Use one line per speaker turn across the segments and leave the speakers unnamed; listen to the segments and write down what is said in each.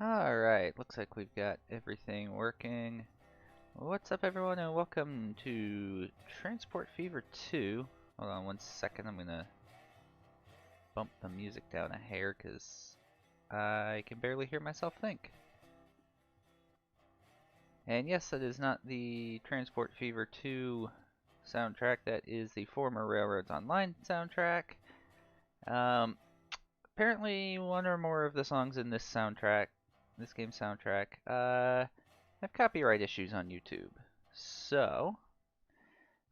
Alright, looks like we've got everything working. What's up everyone and welcome to Transport Fever 2. Hold on one second, I'm gonna bump the music down a hair because I can barely hear myself think. And yes, that is not the Transport Fever 2 soundtrack, that is the former Railroads Online soundtrack. Apparently one or more of the songs in this game's soundtrack, have copyright issues on YouTube. So,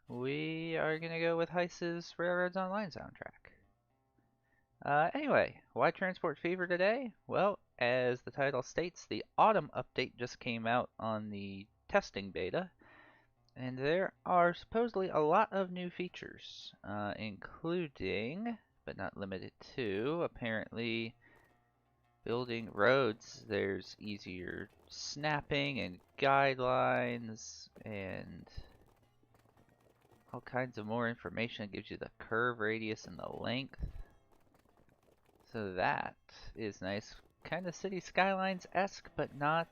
we are gonna go with Heiss's Railroads Online soundtrack. Anyway, why Transport Fever today? Well, as the title states, the Autumn update just came out on the testing beta, and there are supposedly a lot of new features, including, but not limited to, apparently building roads. There's easier snapping and guidelines and all kinds of more information. It gives you the curve radius and the length. So that is nice. Kind of City Skylines-esque, but not,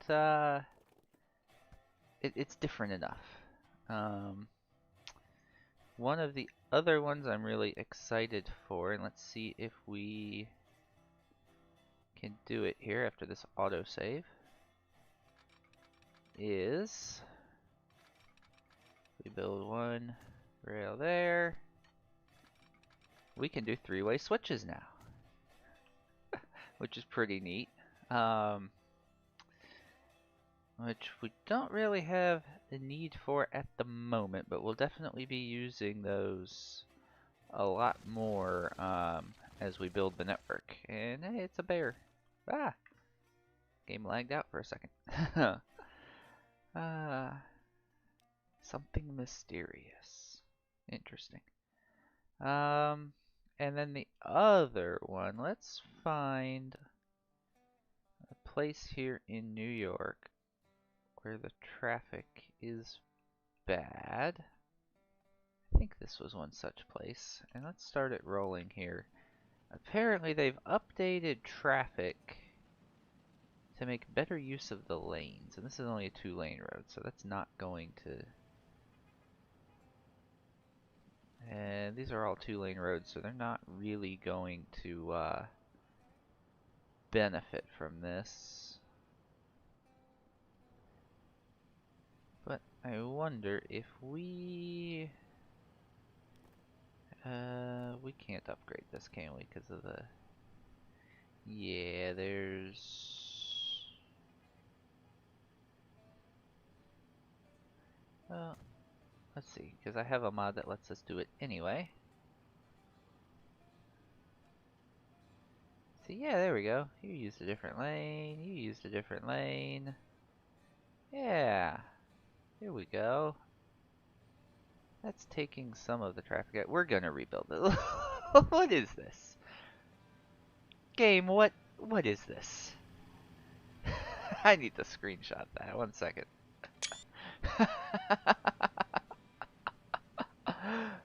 it's different enough. One of the other ones I'm really excited for, and let's see if we can do it here after this autosave, is we build one rail there. We can do three-way switches now, which is pretty neat. Which we don't really have the need for at the moment, but we'll definitely be using those a lot more as we build the network. And hey, it's a bear. Ah! Game lagged out for a second. Something mysterious. Interesting. And then the other one, let's find a place here in New York where the traffic is bad. I think this was one such place. And let's start it rolling here. Apparently they've updated traffic to make better use of the lanes. And this is only a 2-lane road, so that's not going to... And these are all 2-lane roads, so they're not really going to benefit from this. But I wonder if we can't upgrade this, can we? Because of the... Yeah, there's... Well, let's see, because I have a mod that lets us do it anyway. So yeah, there we go. You used a different lane, you used a different lane. Yeah, here we go. That's taking some of the traffic out. We're gonna rebuild it. What is this? Game, what is this? I need to screenshot that. 1 second.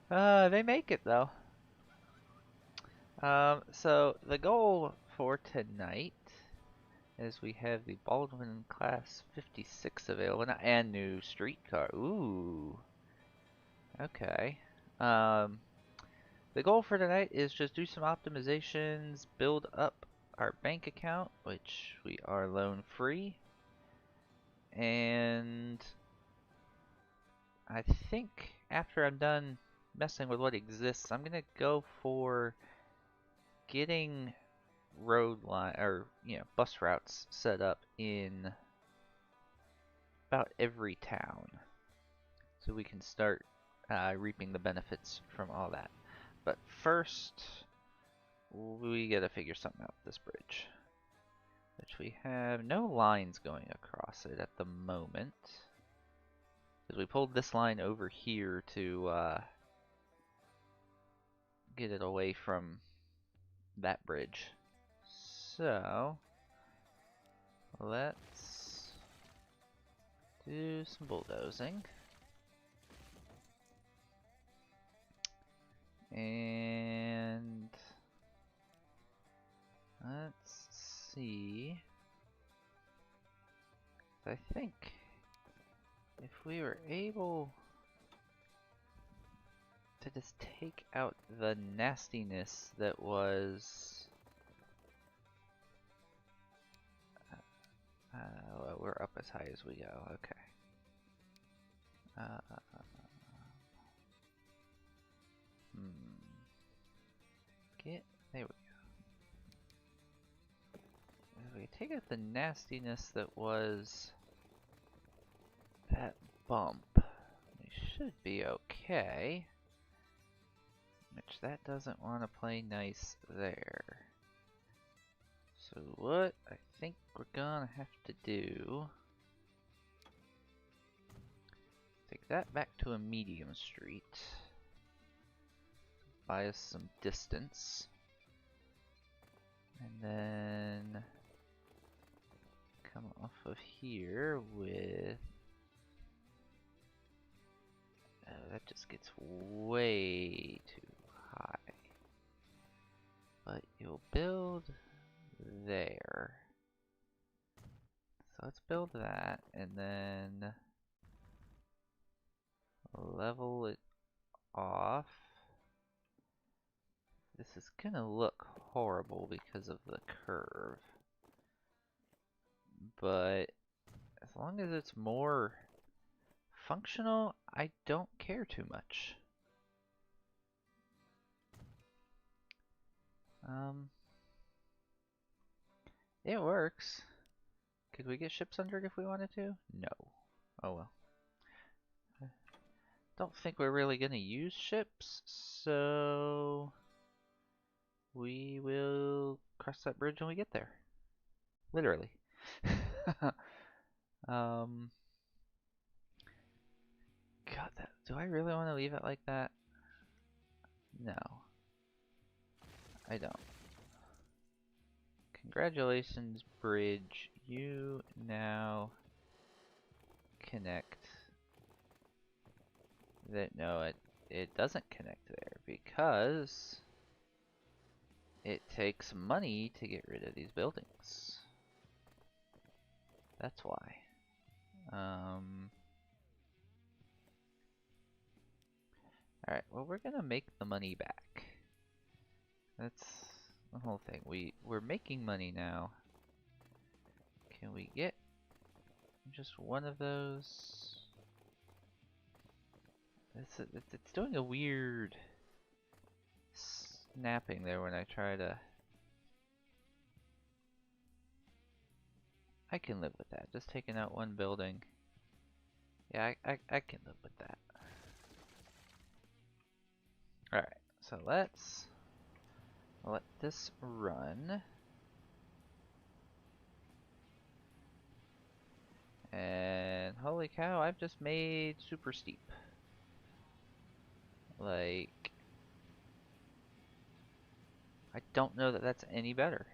They make it though. So the goal for tonight is we have the Baldwin Class 56 available and new streetcar. Ooh. Okay. Um, the goal for tonight is just do some optimizations, build up our bank account, which we are loan free, and I think after I'm done messing with what exists, I'm gonna go for getting road line or bus routes set up in about every town, so we can start reaping the benefits from all that. But first, we gotta figure something out with this bridge, which we have no lines going across it at the moment, because we pulled this line over here to get it away from that bridge. So let's do some bulldozing. And let's see. I think if we were able to just take out the nastiness that was... well, we're up as high as we go, okay. There we go. If we take out the nastiness that was that bump, we should be okay. Which that doesn't want to play nice there. So what I think we're gonna have to do, take that back to a medium street, buy us some distance, and then come off of here with, that just gets way too high, but you'll build there. So let's build that and then level it off. This is gonna look horrible because of the curve, but as long as it's more functional, I don't care too much. It works. Could we get ships under it if we wanted to? No. Oh well. Don't think we're really gonna use ships, so we will cross that bridge when we get there. Literally. God, do I really want to leave it like that? No. I don't. Congratulations, bridge. You now connect. No, it doesn't connect there because it takes money to get rid of these buildings. That's why. Alright, well, we're gonna make the money back. That's the whole thing. We're making money now. Can we get just one of those? It's doing a weird snapping there when I try to... I can live with that. Just taking out one building. Yeah, I can live with that. Alright, so let's let this run. And holy cow, I've just made super steep. Like, I don't know that that's any better.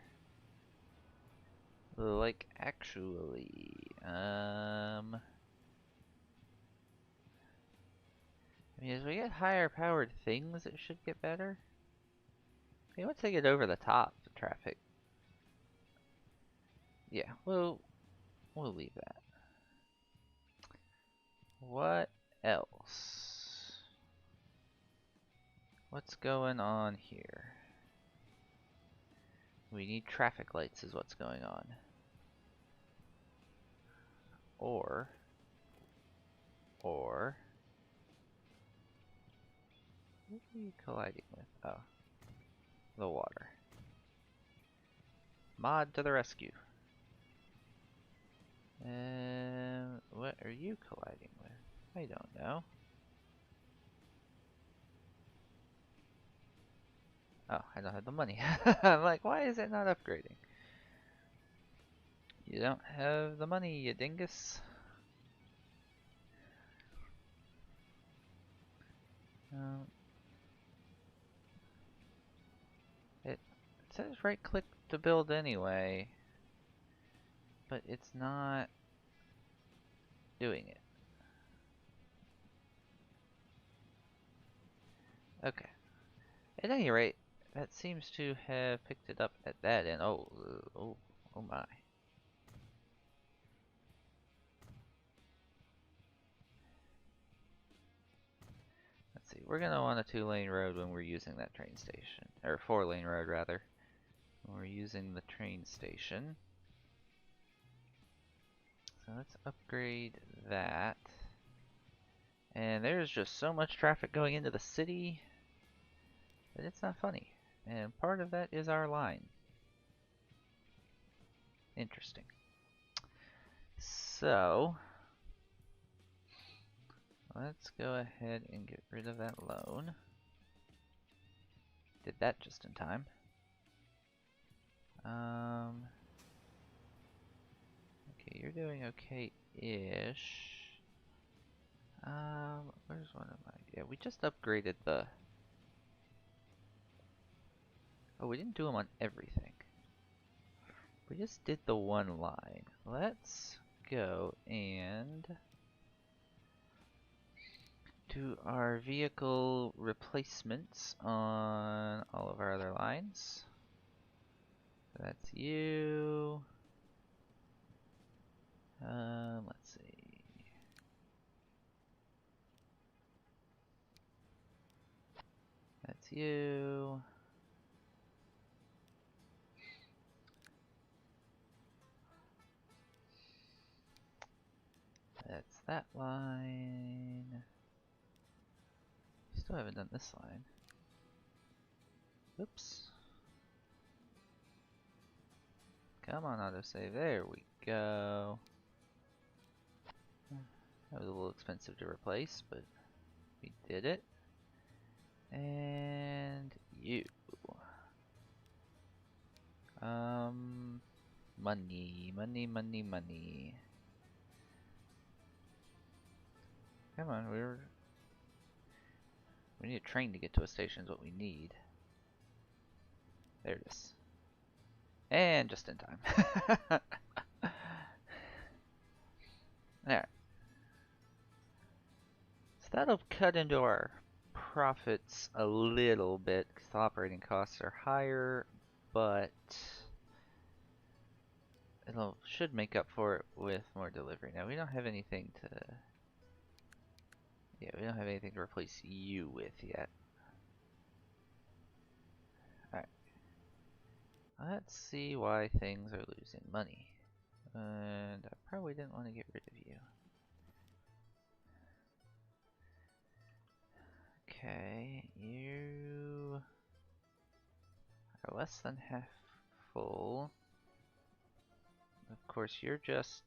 Like, actually, I mean, as we get higher powered things, it should get better. I mean, once they get over the top, the traffic. Yeah, we'll leave that. What else? What's going on here? We need traffic lights is what's going on. Or what are you colliding with? Oh, the water. Mod to the rescue. What are you colliding with? I don't know. Oh, I don't have the money. I'm like, why is it not upgrading? You don't have the money, you dingus. It says right click to build anyway, but it's not doing it. Okay. At any rate, that seems to have picked it up at that end. Oh my. we're gonna want a 2-lane road when we're using that train station, or 4-lane road rather. When we're using the train station. So let's upgrade that. And there's just so much traffic going into the city that it's not funny. And part of that is our line. Interesting. So, let's go ahead and get rid of that loan. Did that just in time. Okay, you're doing okay-ish. Where's one of my... Yeah, we just upgraded the... Oh, we didn't do them on everything. We just did the one line. Let's go and do our vehicle replacements on all of our other lines. So that's you. Let's see. That's you. That's that line. Still haven't done this line. Oops. Come on, autosave. There we go. That was a little expensive to replace, but we did it. And you. Money, money, money, money. Come on, we need a train to get to a station is what we need. There it is. And just in time. Alright. So that'll cut into our profits a little bit because the operating costs are higher, but should make up for it with more delivery. Now we don't have anything to... Yeah, we don't have anything to replace you with yet. Alright. Let's see why things are losing money. And I probably didn't want to get rid of you. Okay, you are less than half full. Of course, you're just...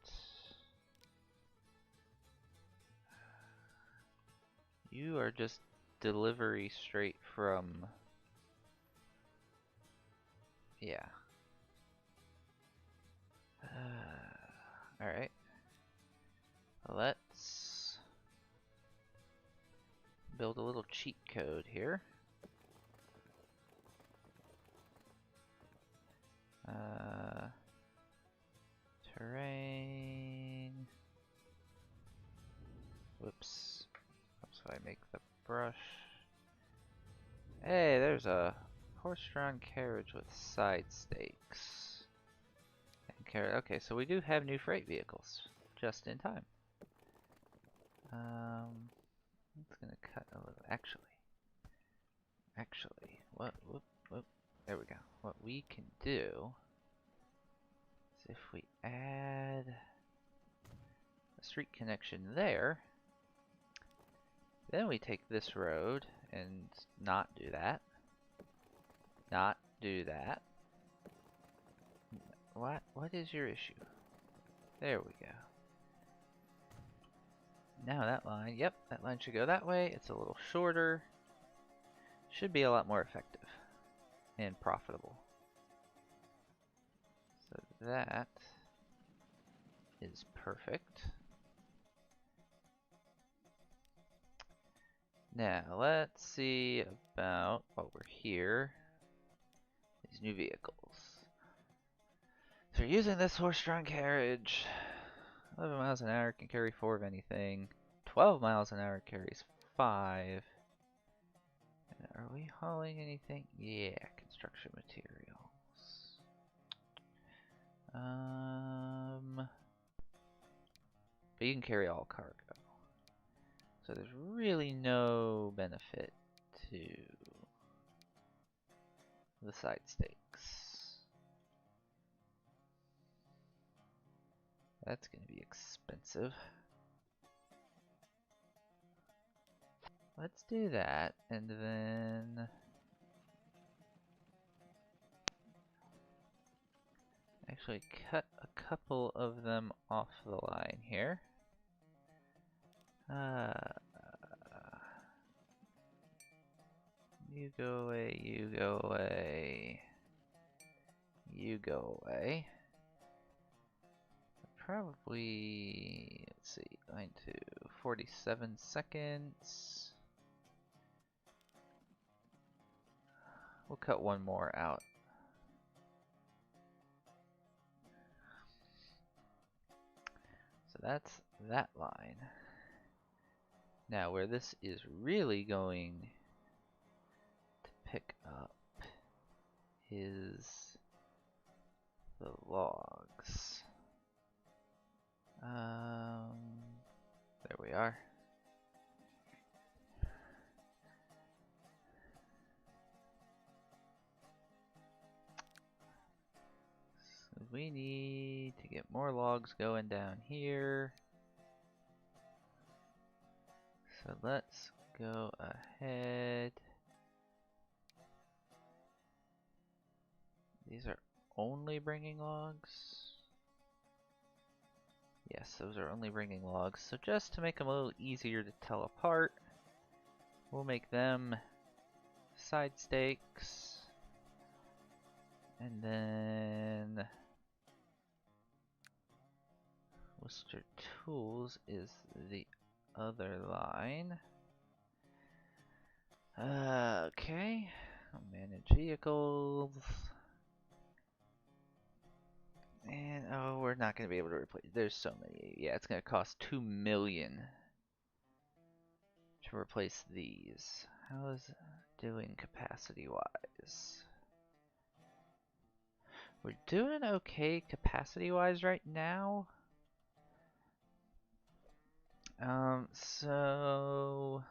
You are just delivery straight from... Yeah. Alright. Let's build a little cheat code here. Terrain. Whoops. So I make the brush. Hey, there's a horse-drawn carriage with side stakes. Okay, so we do have new freight vehicles, just in time. It's gonna cut a little. Actually, what? There we go. What we can do is if we add a street connection there, then we take this road and not do that. Not do that. What is your issue? There we go. Now that line, yep, that line should go that way. It's a little shorter. Should be a lot more effective and profitable. So that is perfect. Now let's see about while we're here, these new vehicles. So using this horse-drawn carriage, 11 miles an hour can carry 4 of anything. 12 miles an hour carries 5. And are we hauling anything? Yeah, construction materials. But you can carry all cargo. So there's really no benefit to the side stakes. That's going to be expensive. Let's do that, and then actually cut a couple of them off the line here. You go away, you go away, you go away. Probably, let's see, going to 47 seconds. We'll cut one more out. So that's that line. Now where this is really going to pick up is the logs. There we are. So we need to get more logs going down here. So let's go ahead. These are only bringing logs. Yes, those are only bringing logs. So just to make them a little easier to tell apart, we'll make them side stakes. And then Worcester Tools is the other line. Okay, I'll manage vehicles. And oh, we're not going to be able to replace. There's so many. Yeah, it's going to cost 2 million to replace these. How is it doing capacity wise? We're doing okay capacity wise right now. So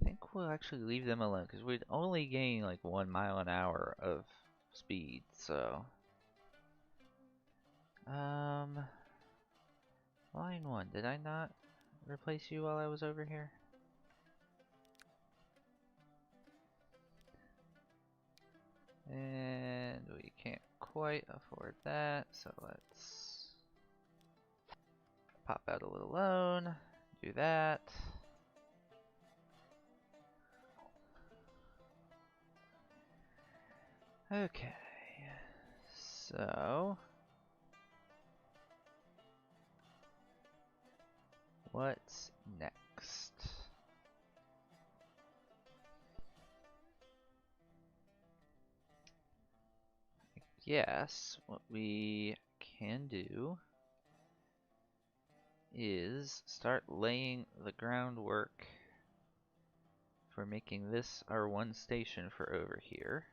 I think we'll actually leave them alone because we'd only gain like 1 mile an hour of speed. So line 1, did I not replace you while I was over here? And we can't quite afford that, so let's pop out a little loan, do that. Okay, so what's next? Yes, what we can do is start laying the groundwork for making this our one station for over here.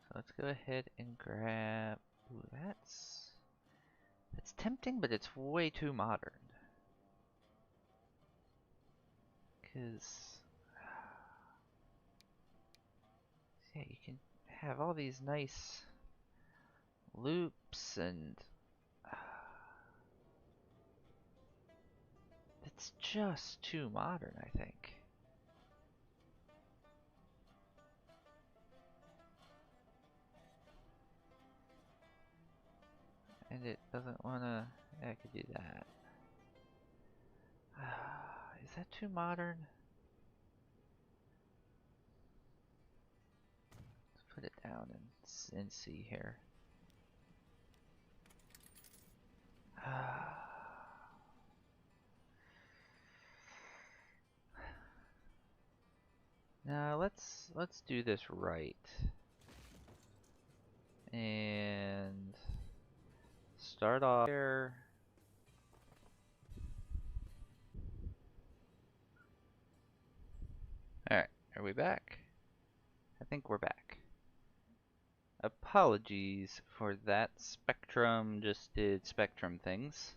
So let's go ahead and grab, ooh, that's tempting, but it's way too modern. Cause yeah, you can have all these nice loops and it's just too modern, I think. And it doesn't wanna, yeah, I could do that. Is that too modern? Let's put it down and see here. Now let's do this right. And start off here. Alright, are we back? I think we're back. Apologies for that. Spectrum just did Spectrum things.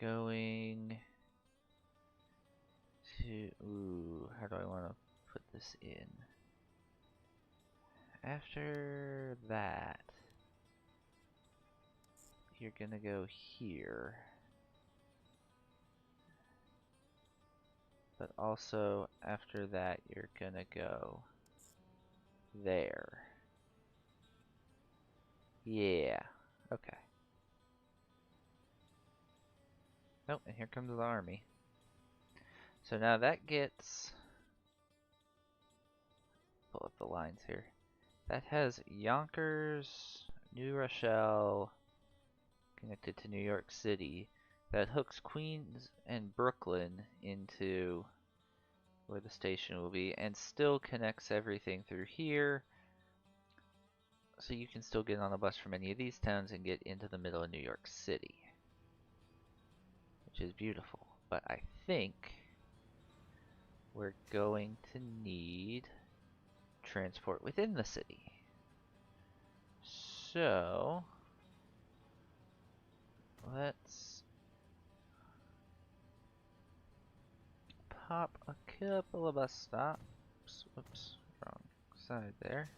going to, ooh, how do I want to put this in? After that, you're gonna go here. But also, after that, you're gonna go there. Yeah, okay. Nope, and here comes the army. So now that gets, pull up the lines here. That has Yonkers, New Rochelle, connected to New York City. That hooks Queens and Brooklyn into where the station will be, and still connects everything through here. So you can still get on a bus from any of these towns and get into the middle of New York City, which is beautiful. But I think we're going to need transport within the city. So let's pop a couple of bus stops. Whoops, wrong side there.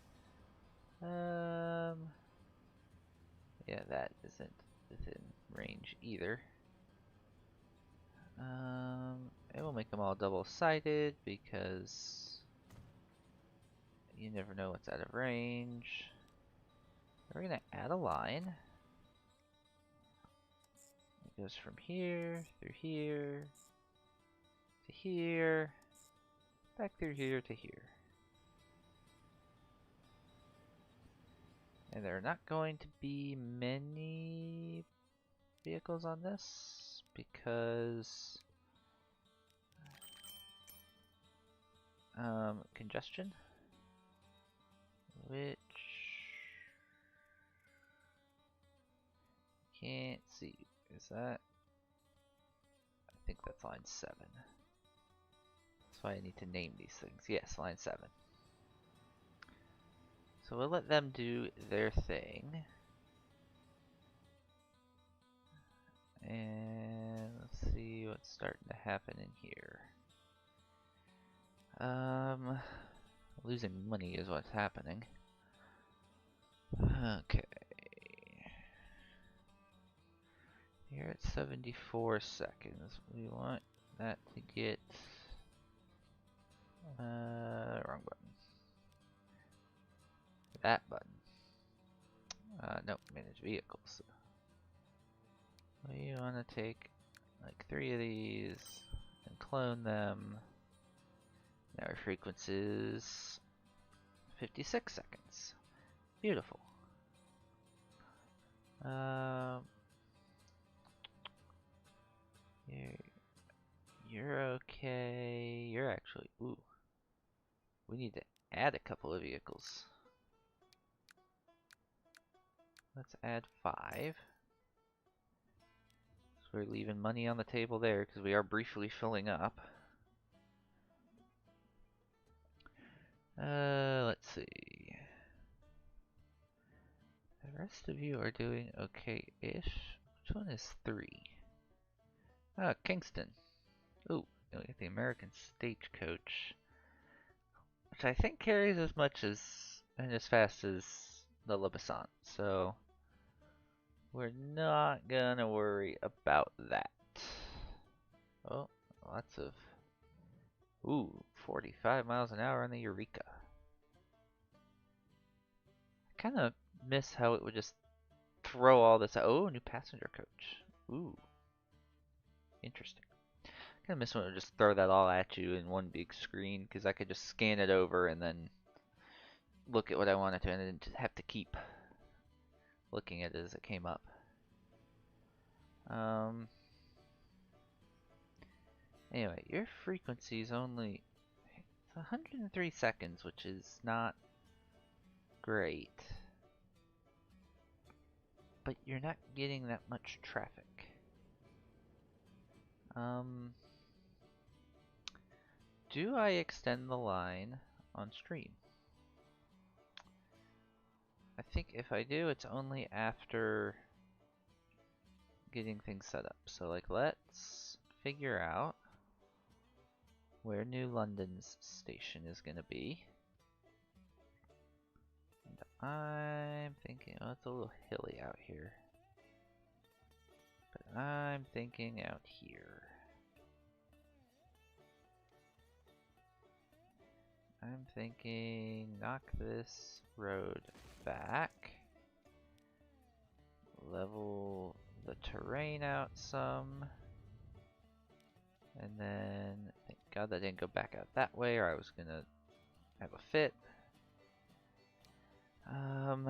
Yeah, that isn't within range either. And we'll make them all double-sided because you never know what's out of range. We're gonna add a line. It goes from here, through here, to here, back through here to here. And there are not going to be many vehicles on this because congestion, which can't see. Is that? I think that's line 7. That's why I need to name these things. Yes, line 7. So we'll let them do their thing. And let's see what's starting to happen in here. Losing money is what's happening. Okay. Here at 74 seconds. We want that to get wrong button. That button. No, manage vehicles. We want to take like 3 of these and clone them. Now our frequency is 56 seconds. Beautiful. You're okay. You're actually, ooh. We need to add a couple of vehicles. Let's add 5. So we're leaving money on the table there because we are briefly filling up. Let's see. The rest of you are doing okay-ish. Which one is 3? Ah, Kingston. Ooh, we get the American Stagecoach, which I think carries as much as and as fast as the Libesant, so we're not gonna worry about that. Oh, lots of, ooh, 45 miles an hour on the Eureka. I kind of miss how it would just throw all this out. Oh, new passenger coach. Ooh, interesting. Kind of miss when it would just throw that all at you in one big screen, because I could just scan it over and then look at what I wanted to, and then just have to keep looking at it as it came up. Anyway, your frequency is only, it's 103 seconds, which is not great. But you're not getting that much traffic. Do I extend the line on stream? I think if I do, it's only after getting things set up. So like, let's figure out where New London's station is gonna be. And I'm thinking, oh, it's a little hilly out here. But I'm thinking out here. I'm thinking knock this road back. Level the terrain out some. And then, thank God that didn't go back out that way, or I was gonna have a fit. Can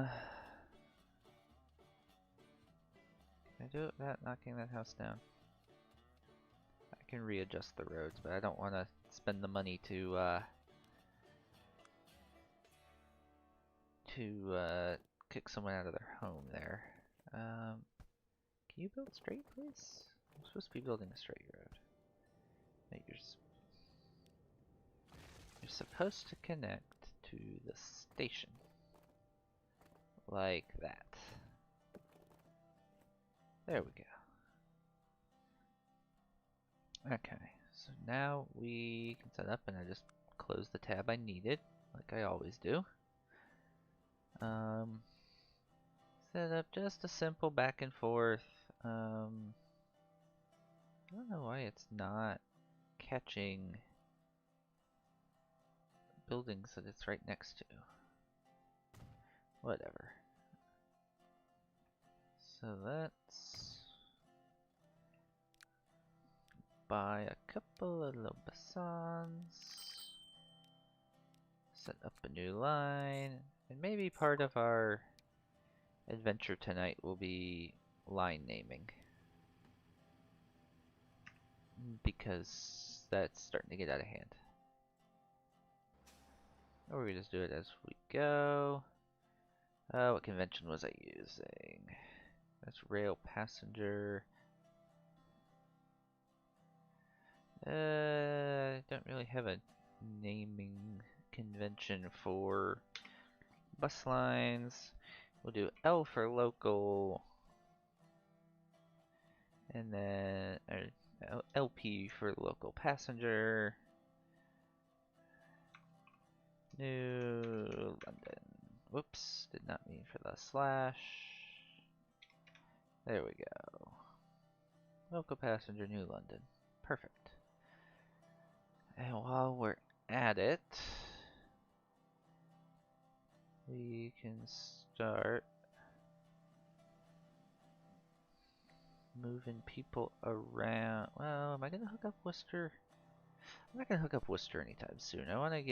I do it without knocking that house down? I can readjust the roads, but I don't want to spend the money to kick someone out of their home there. Can you build straight, please? I'm supposed to be building a straight road. Wait, you're supposed to connect to the station. Like that. There we go. Okay, so now we can set up, and I just close the tab I needed, like I always do. Set up just a simple back and forth. I don't know why it's not catching buildings that it's right next to. Whatever. So let's buy a couple of Lobasans. Set up a new line. And maybe part of our adventure tonight will be line naming. Because that's starting to get out of hand. Or we just do it as we go. What convention was I using? That's rail passenger. I don't really have a naming convention for bus lines. We'll do L for local. And then LP for local passenger. New London. Whoops, did not mean for the slash. There we go. Local passenger, New London. Perfect. And while we're at it, we can start moving people around. Well, am I gonna hook up Worcester? I'm not gonna hook up Worcester anytime soon. I want to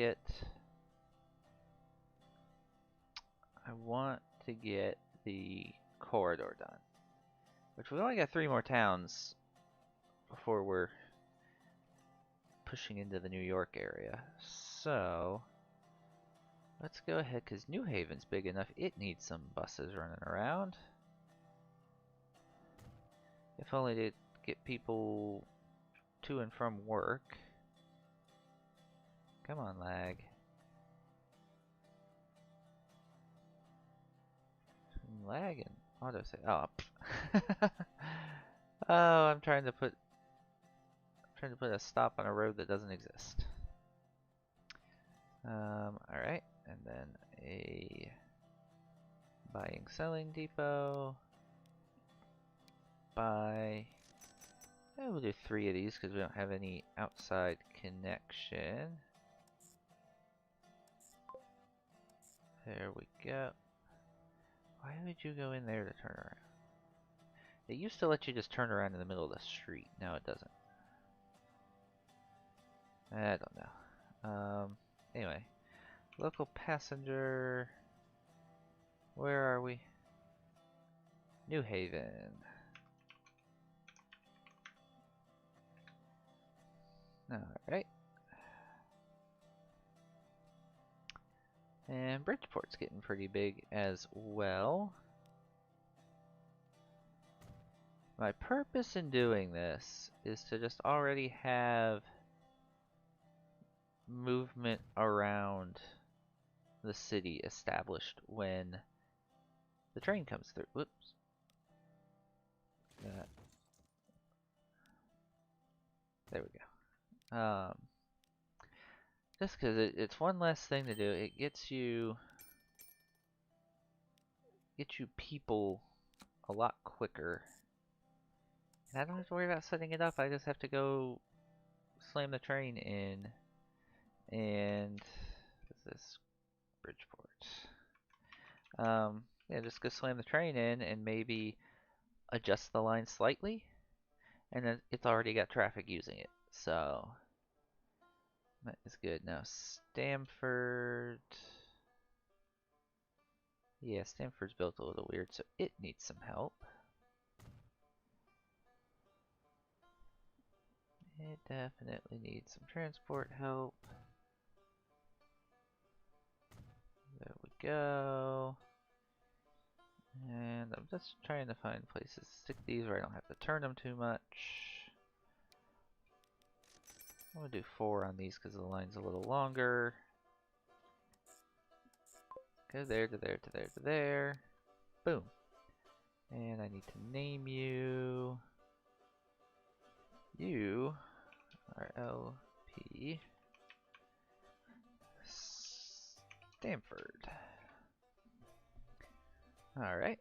get the corridor done. Which we've only got 3 more towns before we're pushing into the New York area. So let's go ahead, because New Haven's big enough. It needs some buses running around. If only to get people to and from work. Come on, lag. Lag and autosave. Oh, oh, I'm trying to put a stop on a road that doesn't exist. Alright, and then a buying selling depot. Buy. We'll do 3 of these because we don't have any outside connection. There we go. Why would you go in there to turn around? It used to let you just turn around in the middle of the street. Now it doesn't. I don't know. Anyway. Local passenger. Where are we? New Haven. Alright. And Bridgeport's getting pretty big as well. My purpose in doing this is to just already have movement around the city established when the train comes through. Whoops. There we go. Just because it's one less thing to do, it gets you people a lot quicker. And I don't have to worry about setting it up. I just have to go slam the train in. And what's this? Bridgeport. Yeah, just go slam the train in and maybe adjust the line slightly, and then it's already got traffic using it. So that is good. Now Stamford. Yeah, Stamford's built a little weird, so it needs some help. It definitely needs some transport help. There we go. And I'm just trying to find places to stick these where I don't have to turn them too much. I'm gonna do 4 on these because the line's a little longer. Go there, to there, to there, to there. Boom. And I need to name you. You are LP Stamford. Alright.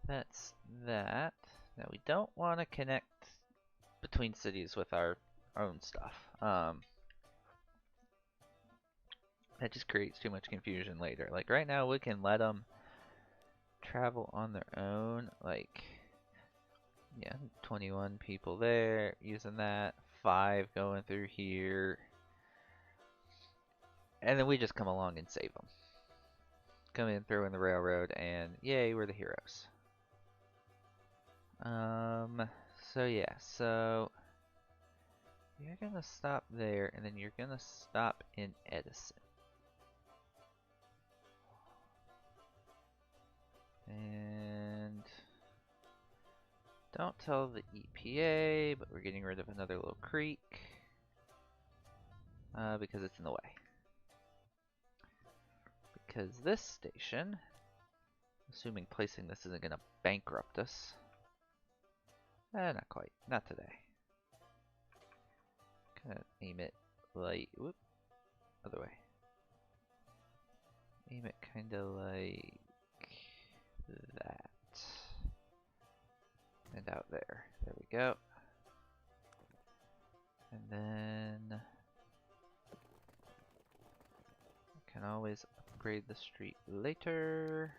That's that. Now we don't want to connect between cities with our own stuff. That just creates too much confusion later. Like right now we can let them travel on their own. Like, yeah, 21 people there using that. 5 going through here. And then we just come along and save them. Come in, throw in the railroad, and yay, we're the heroes. So yeah, so you're gonna stop there, and then you're gonna stop in Edison. And don't tell the EPA, but we're getting rid of another little creek because it's in the way. Because this station, assuming placing this isn't gonna bankrupt us. Not quite, not today. Gonna aim it like, whoop, other way. Aim it kinda like that. And out there. There we go. And then I can always upgrade the street later.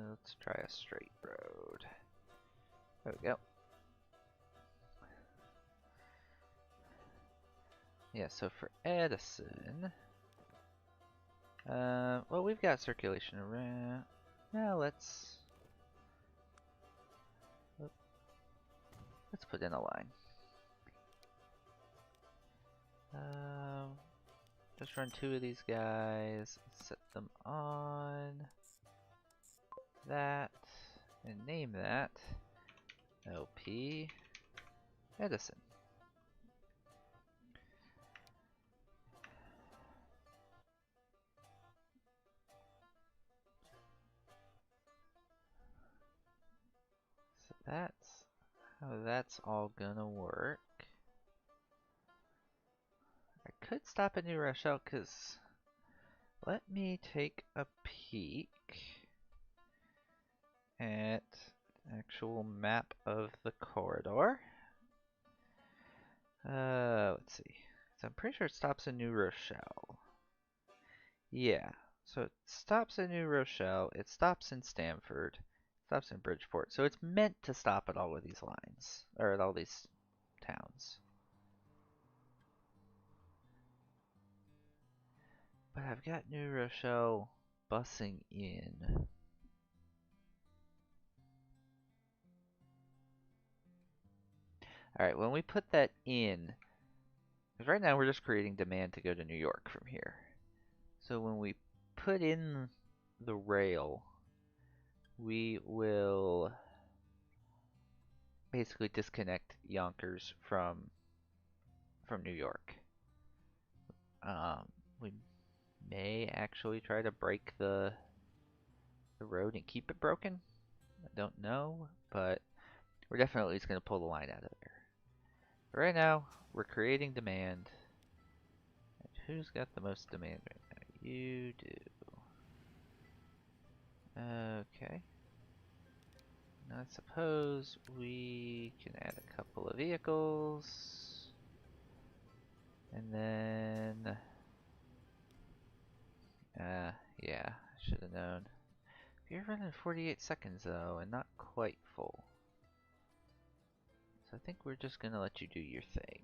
Let's try a straight road. There we go. Yeah, so for Edison, well, we've got circulation around. Now let's put in a line. Just run 2 of these guys, set them on that, and name that LP Edison. So that's how that's all gonna work. I could stop at New Rochelle, because let me take a peek at actual map of the corridor. Let's see. So I'm pretty sure it stops in New Rochelle. Yeah, so it stops in New Rochelle, it stops in Stamford, it stops in Bridgeport. So it's meant to stop at all of these lines, or at all these towns. But I've got New Rochelle busing in. Alright, when we put that in, because right now we're just creating demand to go to New York from here. So when we put in the rail, we will basically disconnect Yonkers from New York. We may actually try to break the the road and keep it broken? I don't know, but we're definitely just going to pull the line out of there. But right now, we're creating demand. And who's got the most demand right now? You do. Okay. Now I suppose we can add a couple of vehicles. And then... yeah, I should have known. You're running 48 seconds though, and not quite full. So I think we're just gonna let you do your thing.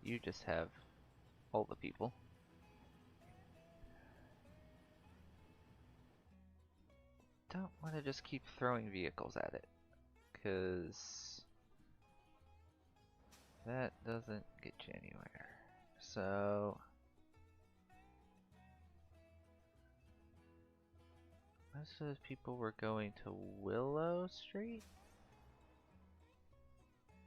You just have all the people. Don't want to just keep throwing vehicles at it, because that doesn't get you anywhere. So most of those people were going to Willow Street?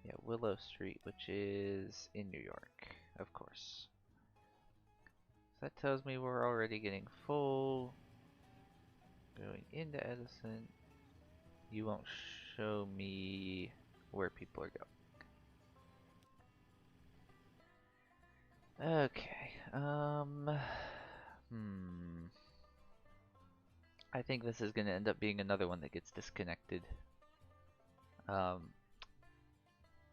Yeah, Willow Street, which is in New York, of course. So that tells me we're already getting full. Going into Edison, you won't show me where people are going. Okay, I think this is going to end up being another one that gets disconnected.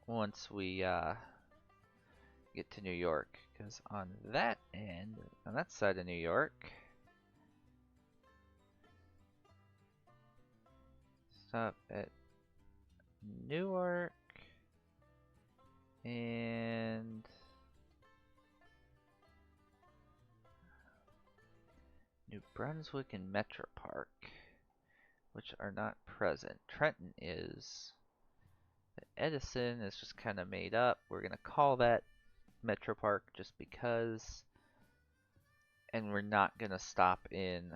Once we get to New York, because on that end, on that side of New York, stop at Newark and New Brunswick and Metro Park, which are not present. Trenton is. Edison is just kind of made up. We're going to call that Metro Park just because. And we're not going to stop in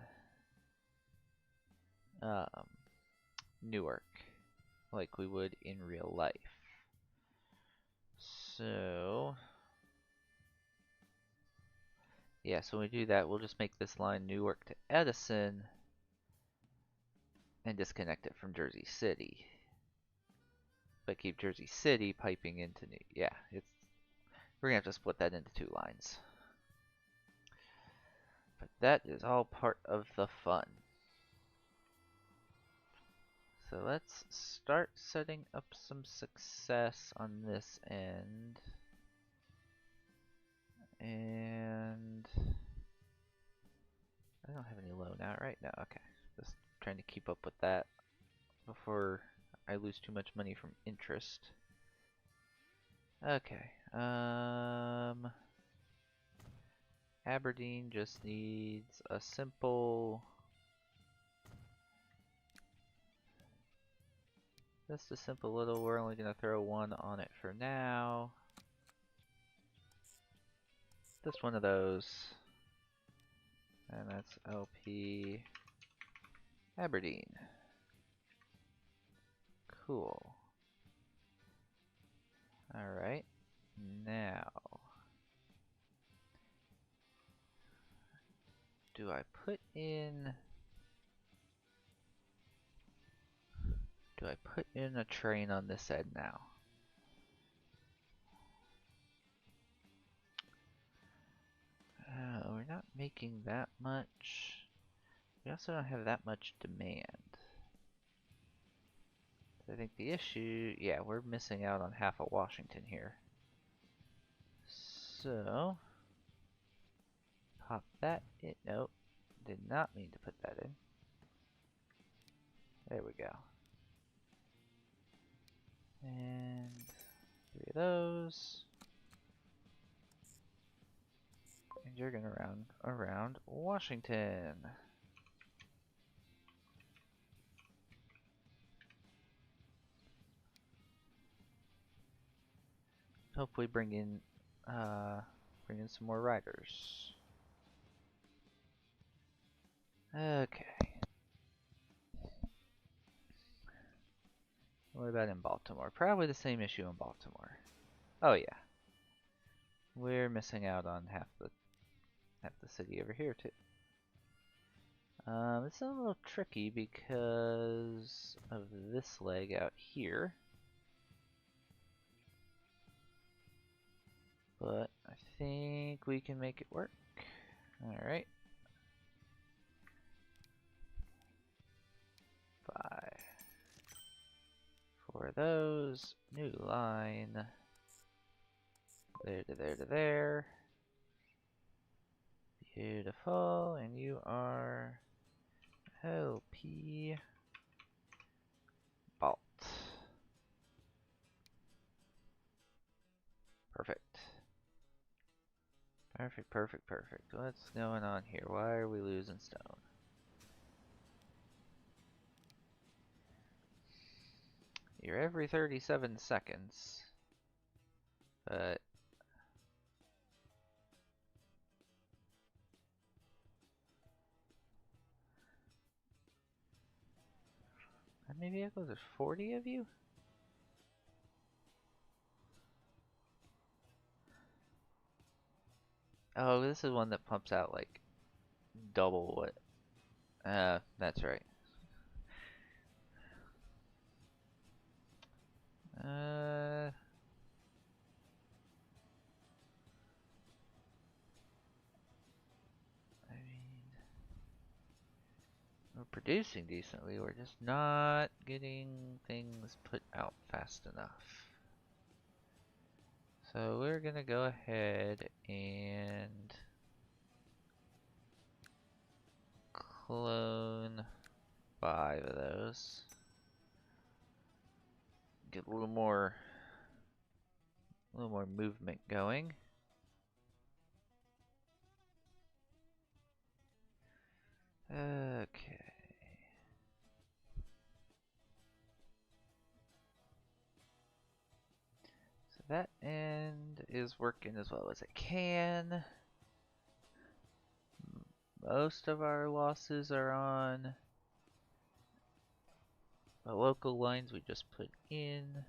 Newark like we would in real life. So, yeah, so when we do that, we'll just make this line Newark to Edison and disconnect it from Jersey City. But keep Jersey City piping into New, yeah, we're gonna have to split that into two lines. But that is all part of the fun. So let's start setting up some success on this end. And I don't have any loan out right now. Okay, just trying to keep up with that before I lose too much money from interest. Okay, Aberdeen just needs a simple, just a simple little, we're only gonna throw one on it for now. Just one of those. And that's LP Aberdeen. Cool. Alright, now do I put in a train on this end now? We're not making that much. We also don't have that much demand. I think the issue, yeah, we're missing out on half of Washington here. So, pop that in. Nope, did not mean to put that in. There we go. And 3 of those. And you're gonna round around Washington. Hopefully bring in some more riders. Okay. What about in Baltimore? Probably the same issue in Baltimore. Oh yeah. We're missing out on half the city over here too. It's a little tricky because of this leg out here. But I think we can make it work. Alright. 5. For those, new line. There to there to there. Beautiful, and you are LP Bolt. Perfect. Perfect, perfect, perfect. What's going on here? Why are we losing stone? You're every 37 seconds. But how many vehicles? There's 40 of you? Oh, this is one that pumps out like double what? That's right. I mean, we're producing decently, we're just not getting things put out fast enough. So we're gonna go ahead and clone 5 of those. Get a little more movement going. Okay. So that end is working as well as it can. Most of our losses are on the local lines we just put in.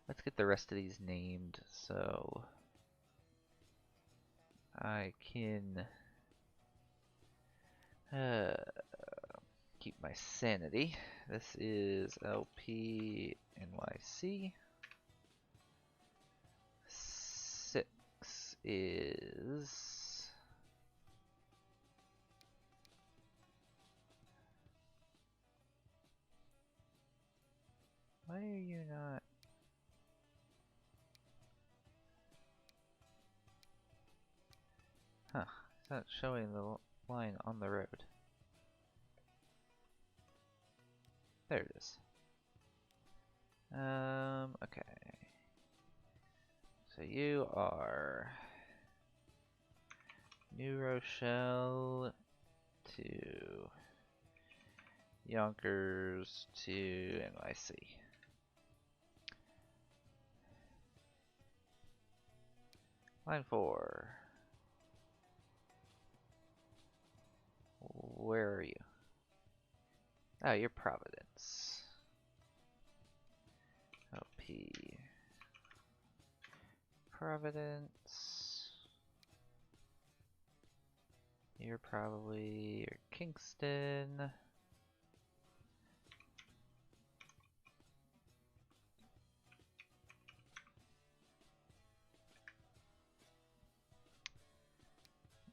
Let's get the rest of these named so I can keep my sanity. This is LP NYC. 6 is why are you not? Huh, it's not showing the line on the road. There it is. Okay. So you are New Rochelle to Yonkers to NYC. Line 4. Where are you? Oh, you're Providence. LP. Providence. You're Kingston.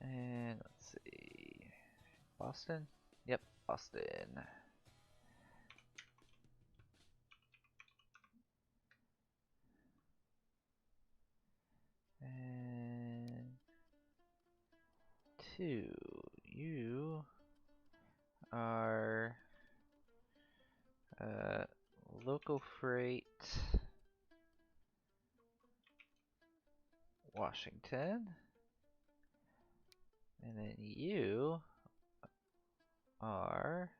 And let's see. Boston? Yep, Boston. And 2. You are local freight Washington. And then you are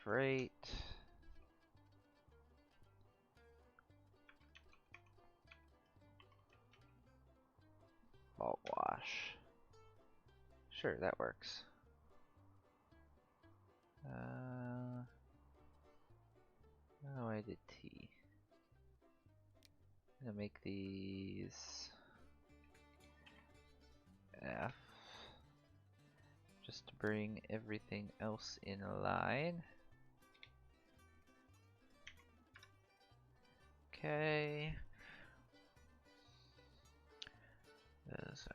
freight Balt Wash. Sure, that works. Oh, I did T. I'm gonna make these F. Just to bring everything else in line. Okay. Those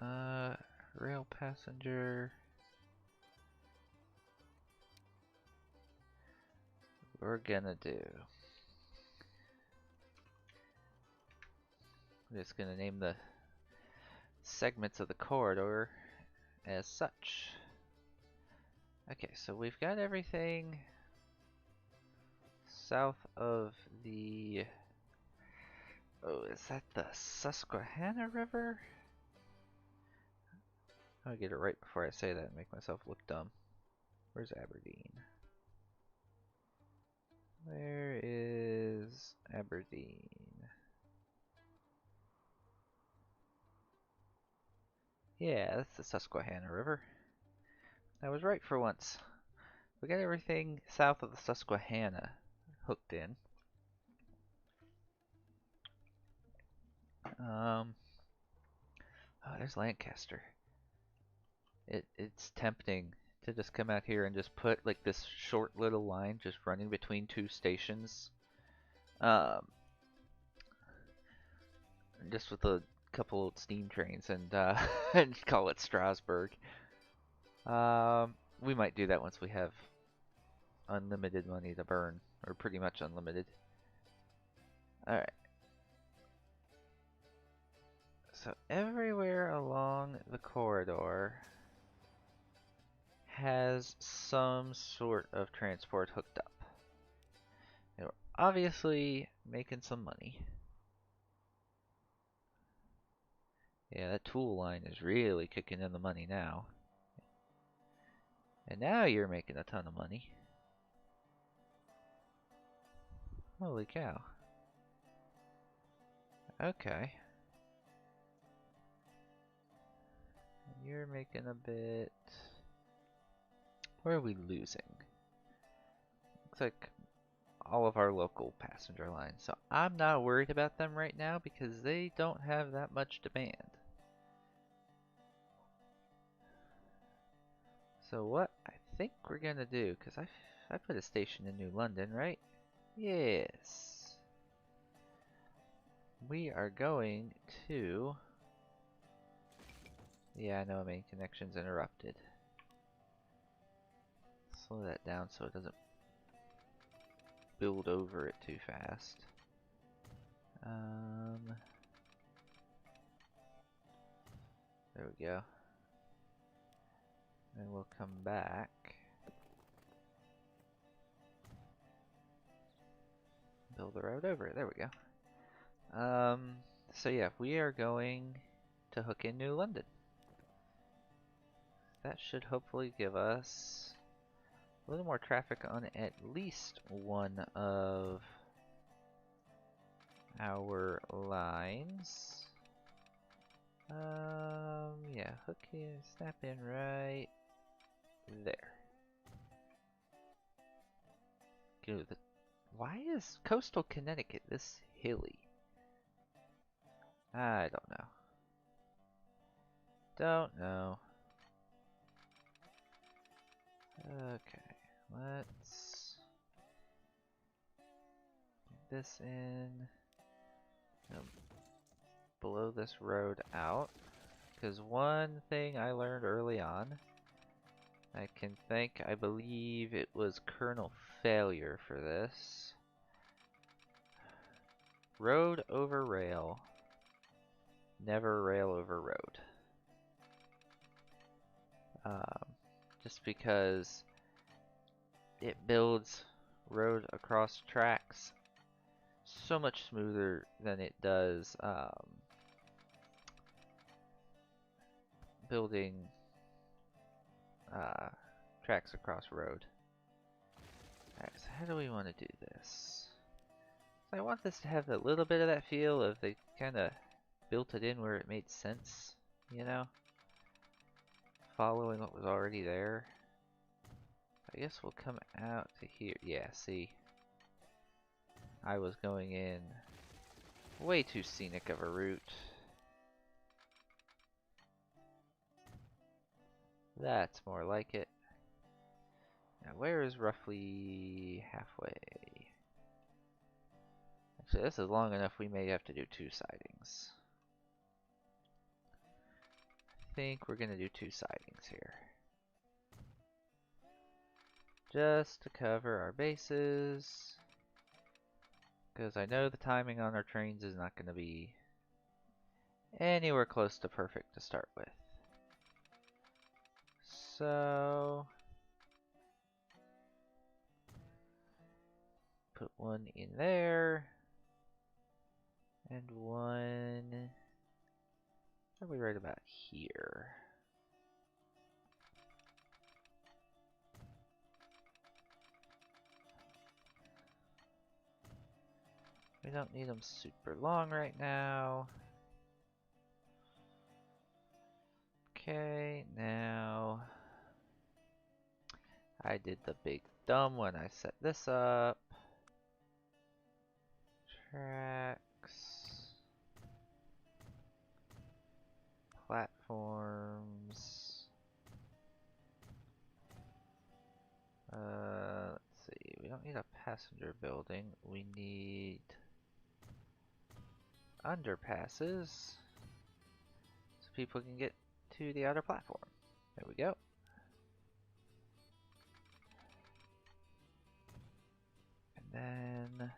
are rail passenger. We're gonna do. I'm just gonna name the segments of the corridor as such. Okay, so we've got everything south of the. Oh, is that the Susquehanna River? I'll get it right before I say that and make myself look dumb. Where's Aberdeen? Where is Aberdeen? Yeah, that's the Susquehanna River. I was right for once. We got everything south of the Susquehanna hooked in. Oh, there's Lancaster. It's tempting to just come out here and just put like this short little line just running between two stations. Just with a couple of steam trains and and call it Strasbourg. We might do that once we have unlimited money to burn, or pretty much unlimited. Alright. So everywhere along the corridor has some sort of transport hooked up. And we're obviously making some money. Yeah, that tool line is really kicking in the money now. And now you're making a ton of money. Holy cow. Okay. You're making a bit. Where are we losing? Looks like all of our local passenger lines. So I'm not worried about them right now because they don't have that much demand. So what I think we're gonna do, because I put a station in New London, right? Yes. We are going to. Yeah, I know main connection's interrupted. Slow that down so it doesn't build over it too fast. There we go. Then we'll come back. Build the road over it. There we go. So yeah, we are going to hook in New London. That should hopefully give us a little more traffic on at least one of our lines. Yeah, hook in, snap in right there. Go the. Why is coastal Connecticut this hilly? I don't know. Don't know. Okay, let's get this in. Blow this road out. Because one thing I learned early on, I believe it was Kernel Failure for this. Road over rail, never rail over road. Just because it builds road across tracks so much smoother than it does building tracks across road. Alright, so how do we want to do this? I want this to have a little bit of that feel of they kind of built it in where it made sense, you know? Following what was already there. I guess we'll come out to here. Yeah, see. I was going in way too scenic of a route. That's more like it. Now, where is roughly halfway? Actually, this is long enough we may have to do 2 sidings. I think we're gonna do 2 sidings here. Just to cover our bases. Because I know the timing on our trains is not gonna be anywhere close to perfect to start with. So put one in there and one probably right about here. We don't need them super long right now. Okay, now I did the big dumb when I set this up. Tracks, platforms. Let's see. We don't need a passenger building. We need underpasses so people can get to the outer platform. There we go. And then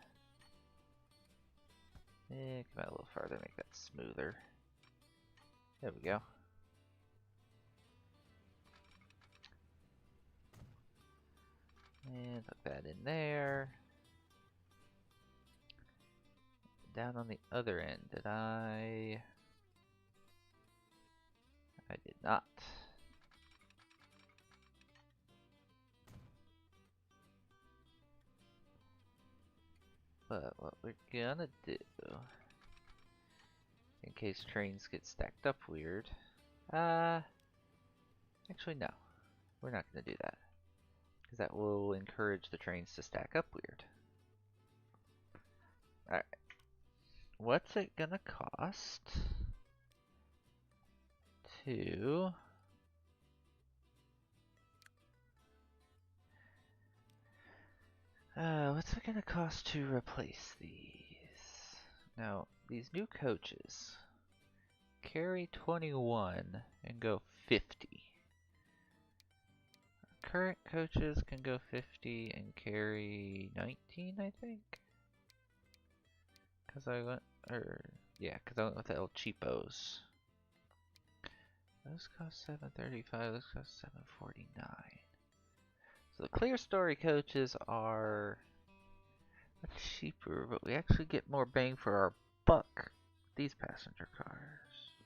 come out a little farther, make that smoother. There we go. And put that in there. Down on the other end, did I? I did not. But what we're gonna do, in case trains get stacked up weird, actually no, we're not gonna do that, because that will encourage the trains to stack up weird. Alright, what's it gonna cost to what's it gonna cost to replace these? Now, these new coaches carry 21 and go 50. Current coaches can go 50 and carry 19, I think. Cause I went, cause I went with the El Cheapos. Those cost 735. Those cost 749. So the Clear Story coaches are cheaper, but we actually get more bang for our buck with these passenger cars.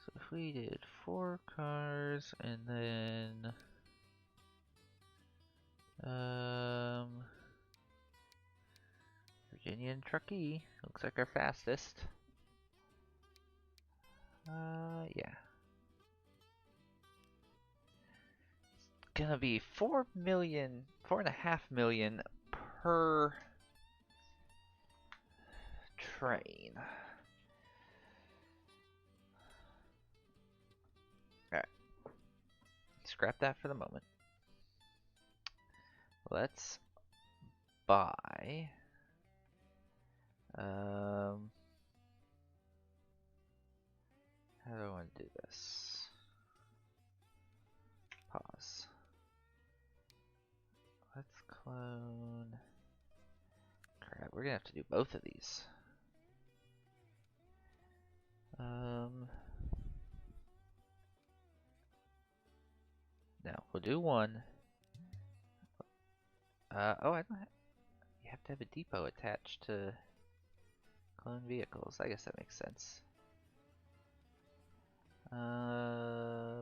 So if we did 4 cars and then Virginian Truckee looks like our fastest. Yeah. It's gonna be 4.5 million per train. Alright. Scrap that for the moment. Let's buy how do I want to do this? Pause. Let's clone. Crap, we're gonna have to do both of these. No, we'll do one. Oh, I don't have. You have to have a depot attached to clone vehicles. I guess that makes sense.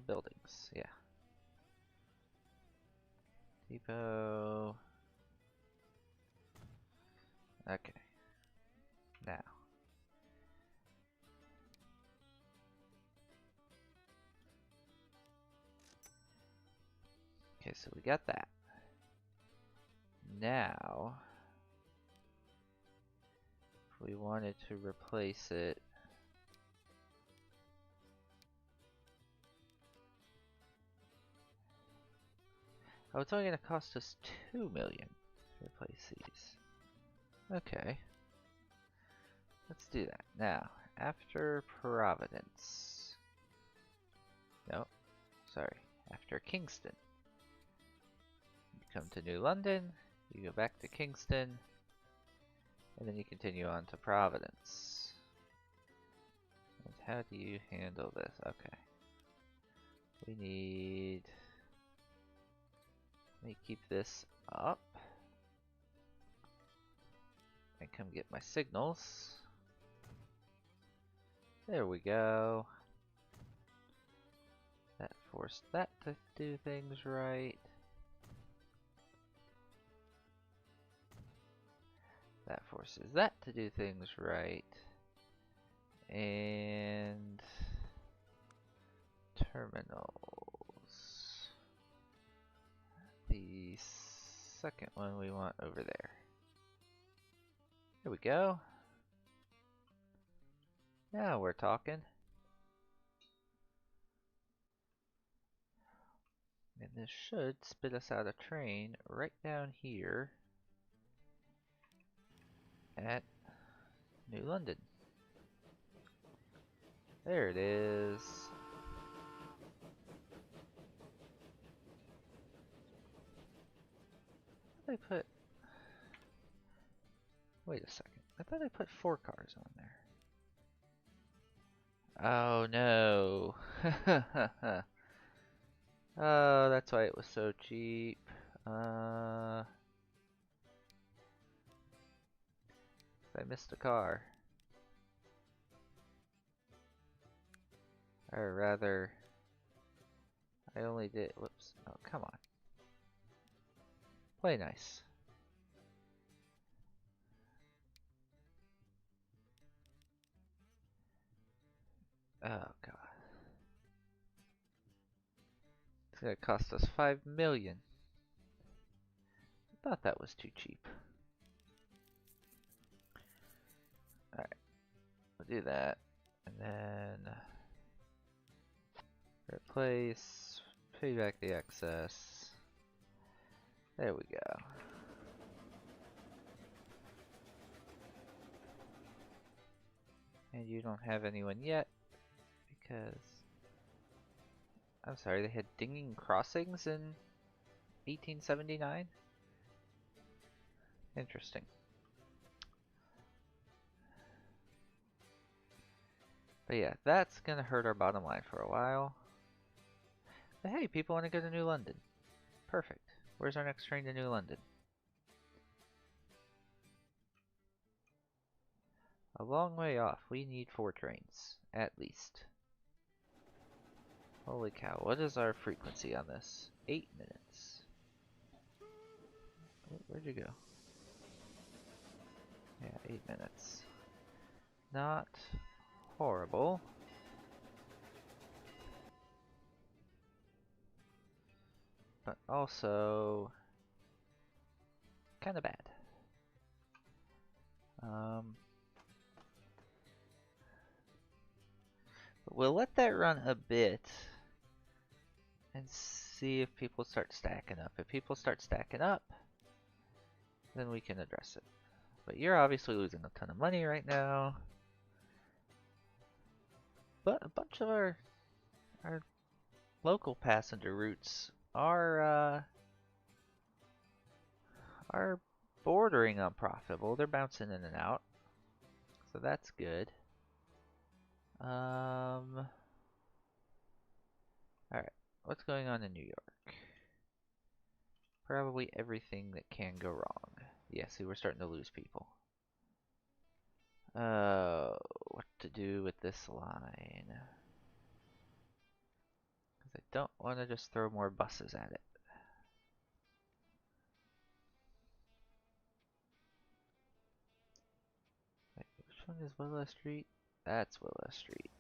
Buildings, yeah. Depot. Okay. Now. Okay, so we got that. Now, if we wanted to replace it, Oh, it's only going to cost us 2 million to replace these. Okay. Let's do that. Now, after Providence. No, sorry. After Kingston. You come to New London, you go back to Kingston, and then you continue on to Providence. And how do you handle this? Okay. We need... Let me keep this up. And come get my signals. There we go. That forced that to do things right. That forces that to do things right. And terminals. The second one we want over there. There we go. Now we're talking. And this should spit us out a train right down here at New London. There it is. I put... Wait a second. I thought I put 4 cars on there. Oh no. Oh, that's why it was so cheap. I missed a car. Or rather, I only did, whoops, oh come on. Play nice. Oh god. It's gonna cost us 5 million. I thought that was too cheap. Alright, we'll do that. And then replace, pay back the excess. There we go. And you don't have anyone yet, because... I'm sorry, they had dinging crossings in 1879? Interesting. But yeah, that's gonna hurt our bottom line for a while. But hey, people want to go to New London. Perfect. Where's our next train to New London? A long way off. We need 4 trains, at least. Holy cow, what is our frequency on this? 8 minutes. Where'd you go? Yeah, 8 minutes. Not horrible. But also kind of bad. But we'll let that run a bit and see if people start stacking up. If people start stacking up, then we can address it. But you're obviously losing a ton of money right now. But a bunch of our local passenger routes are bordering unprofitable. They're bouncing in and out, so that's good. All right, what's going on in New York? Probably everything that can go wrong. Yeah, see, we're starting to lose people. What to do with this line? Because I don't want to just throw more buses at it. Wait, which one is Willow Street? That's Willow Street.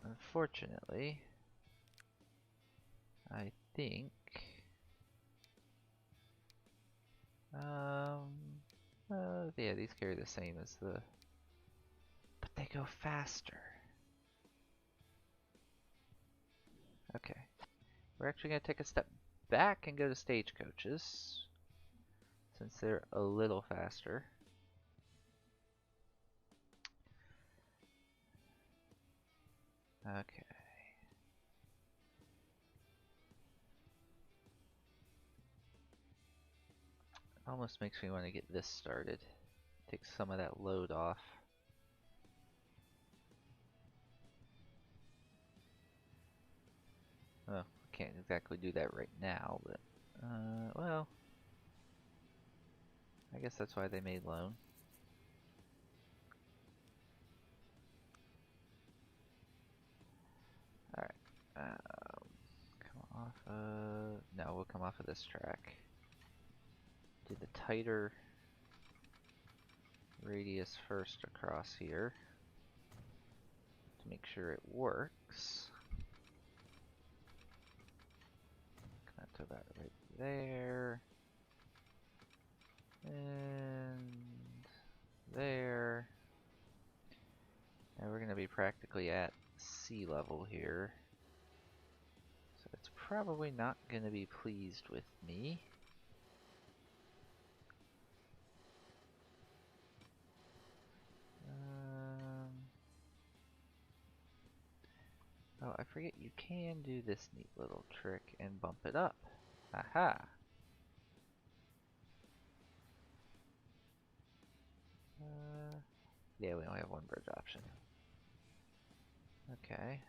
Unfortunately, I think, yeah, these carry the same as the, but they go faster. Okay, We're actually going to take a step back and go to stagecoaches, since they're a little faster. Okay. Almost makes me want to get this started. Take some of that load off. Well, I can't exactly do that right now, but, well, I guess that's why they made loan. Alright, come off of, no, we'll come off of this track. Do the tighter radius first across here to make sure it works. Kind of about right there. And there. Now we're going to be practically at sea level here. So it's probably not going to be pleased with me. Oh, I forget you can do this neat little trick and bump it up. Aha! Yeah, we only have one bridge option. Okay.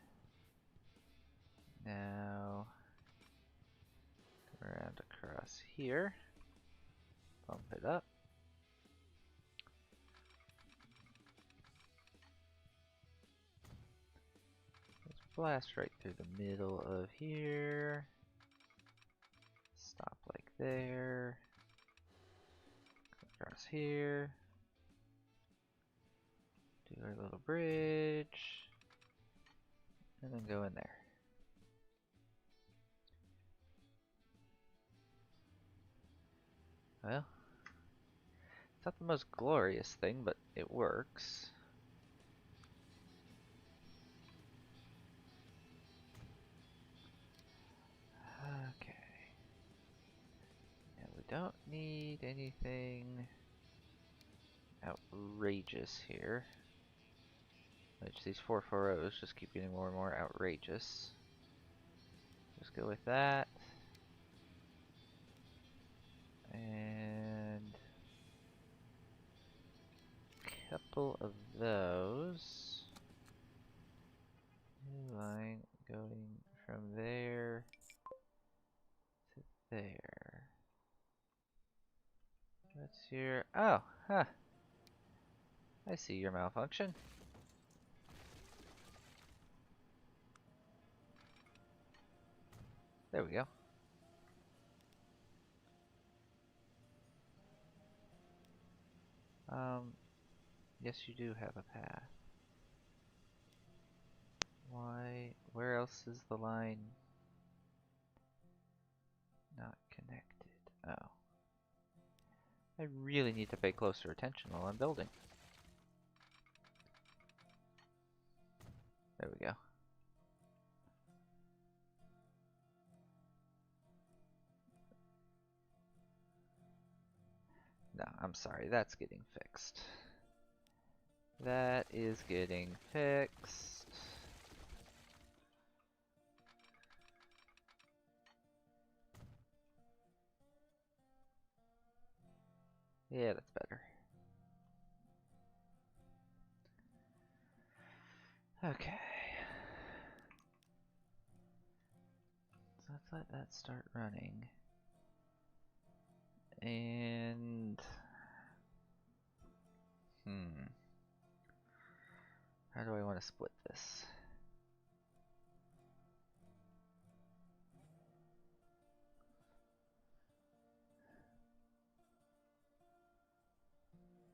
Now, come around across here. Bump it up. Let's blast right through the middle of here. Stop like there. Come across here. Do our little bridge. And then go in there. Well, it's not the most glorious thing, but it works. Okay. Now we don't need anything outrageous here. Which these 440s just keep getting more and more outrageous. Just go with that. And a couple of those. New line going from there to there. What's your... Oh, huh. I see your malfunction. There we go. Yes, you do have a path. Why? Where else is the line not connected? Oh. I really need to pay closer attention while I'm building. There we go. No, I'm sorry, that's getting fixed. That is getting fixed. Yeah, that's better. Okay. So let's let that start running. And... How do I want to split this?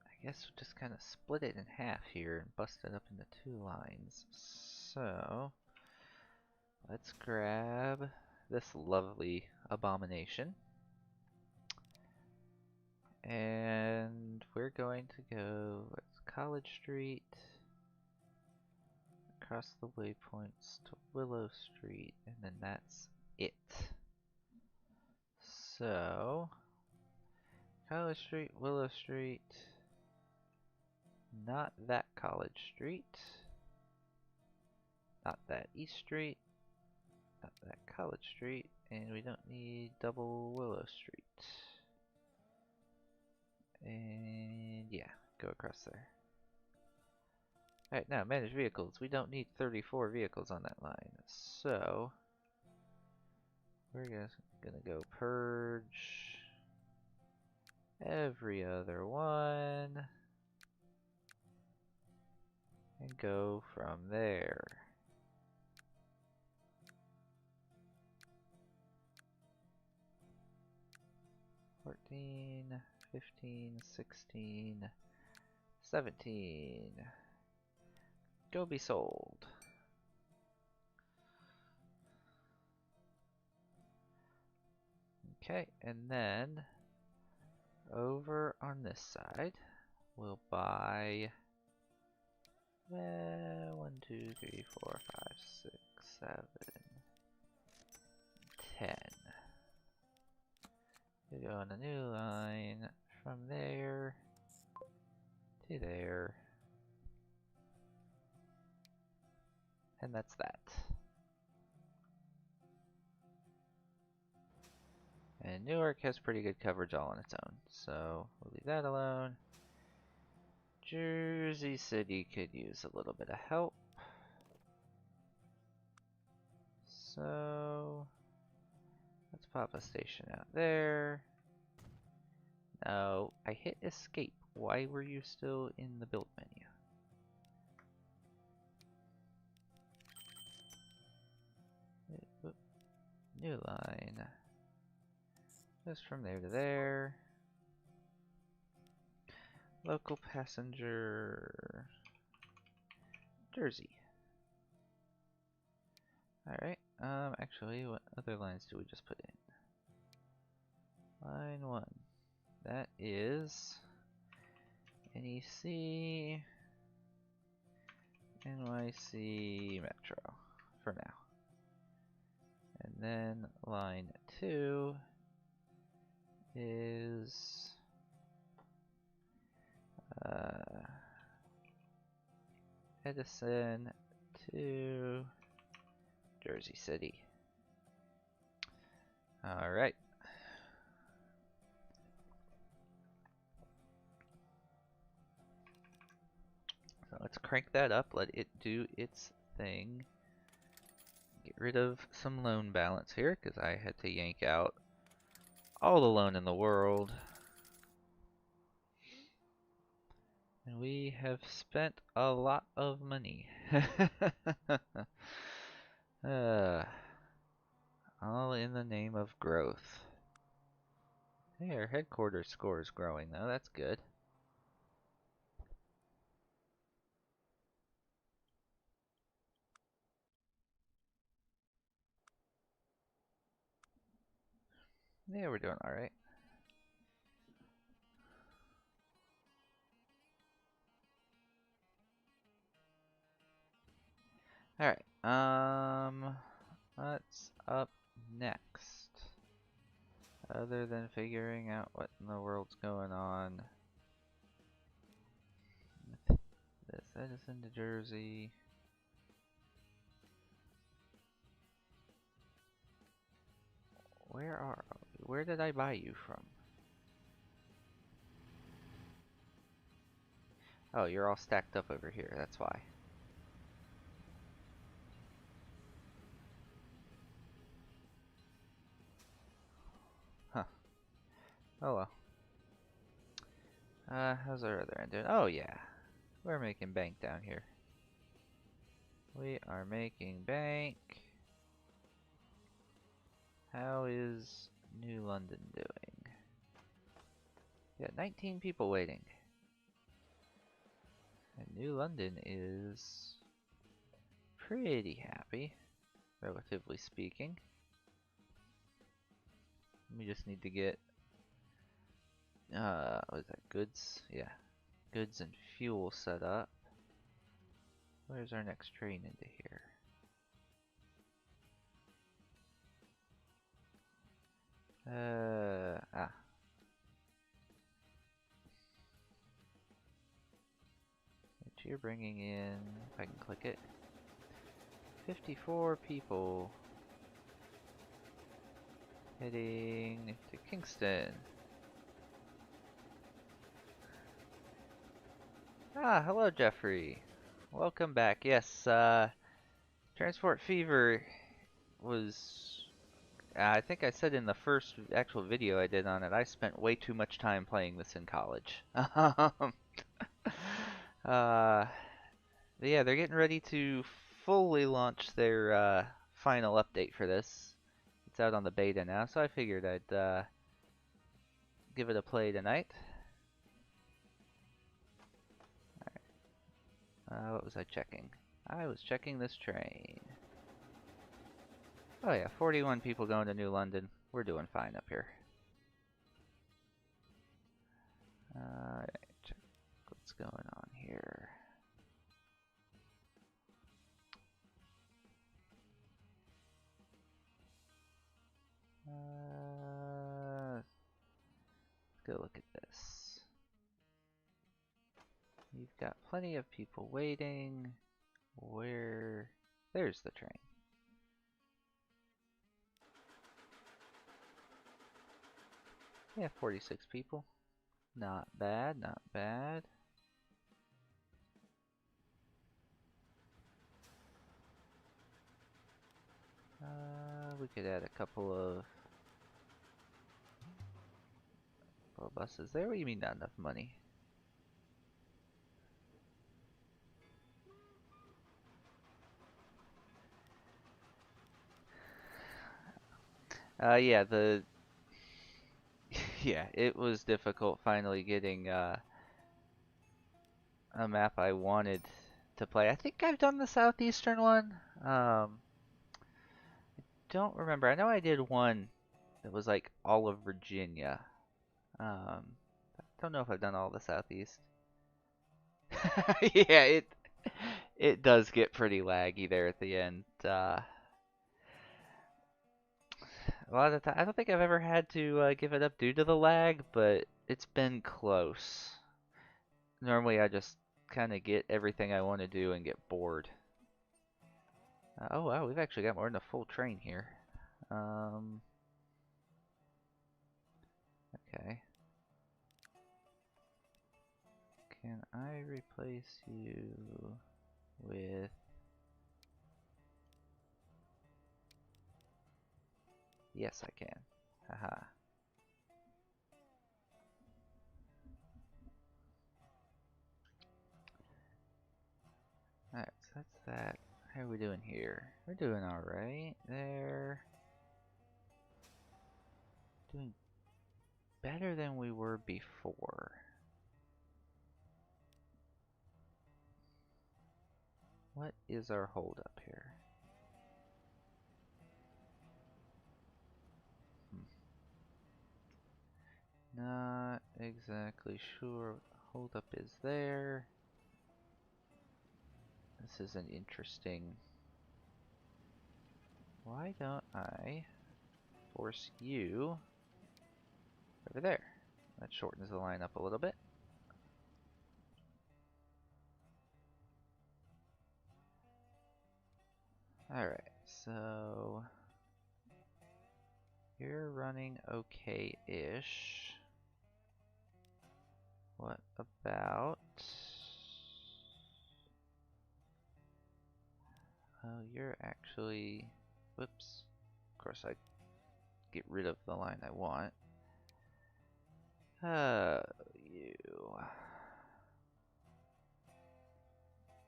I guess we'll just kind of split it in half here and bust it up into two lines. So, let's grab this lovely abomination. And we're going to go, what's College Street, across the waypoints to Willow Street, and then that's it. So, College Street, Willow Street, not that College Street, not that East Street, not that College Street, and we don't need double Willow Street. And yeah, go across there. Alright, now manage vehicles. We don't need 34 vehicles on that line. So, we're gonna go purge every other one. And go from there. $14, $15, $16, $17. Go be sold. Okay, and then over on this side, we'll buy 1, 2, 3, 4, 5, 6, 7, 10. We go on a new line from there to there. And that's that. And Newark has pretty good coverage all on its own, so we'll leave that alone. Jersey City could use a little bit of help. So let's pop a station out there. No, I hit escape. Why were you still in the build menu? New line. Just from there to there. Local passenger. Jersey. Alright, actually, what other lines do we just put in? Line 1. That is NEC, NYC Metro, for now. And then line 2 is Edison to Jersey City. Alright. So let's crank that up, let it do its thing. Get rid of some loan balance here, because I had to yank out all the loan in the world. And we have spent a lot of money. All in the name of growth. Hey, our headquarters score is growing though, that's good. Yeah, we're doing alright. Alright, what's up next? Other than figuring out what in the world's going on. This Edison to Jersey. Where did I buy you from? Oh, you're all stacked up over here, that's why. Huh. Oh well. How's our other end doing? Oh yeah. We're making bank down here. We are making bank. How is New London doing? We got 19 people waiting. And New London is pretty happy, relatively speaking. We just need to get, what is that, goods? Yeah, goods and fuel set up. Where's our next train into here? Ah. Which you're bringing in, if I can click it, 54 people heading to Kingston. Ah, hello Jeffrey. Welcome back. Yes, Transport Fever was, I think I said in the first actual video I did on it, I spent way too much time playing this in college. uh, yeah, they're getting ready to fully launch their final update for this. It's out on the beta now, so I figured I'd give it a play tonight. What was I checking? I was checking this train. Oh yeah, 41 people going to New London. We're doing fine up here. Check what's going on here. Let's go look at this. You've got plenty of people waiting. Where? There's the train. Yeah, 46 people. Not bad, not bad. We could add a couple of buses there. What do you mean not enough money? Yeah, yeah, it was difficult finally getting a map I wanted to play. I think I've done the southeastern one. Don't remember. I know I did one that was like all of Virginia. Um, don't know if I've done all the southeast. Yeah, it does get pretty laggy there at the end. A lot of the time, I don't think I've ever had to give it up due to the lag, but it's been close. Normally, I just kind of get everything I want to do and get bored. Oh wow, we've actually got more than a full train here. Okay. Can I replace you with... Yes, I can. Haha. Alright, so that's that. How are we doing here? We're doing alright there. Doing better than we were before. What is our holdup here? Not exactly sure what the holdup is there. This is an interesting... Why don't I force you over there? That shortens the line up a little bit. Alright, so you're running okay-ish. What about... Oh, you're actually... Whoops. Of course, I get rid of the line I want. You...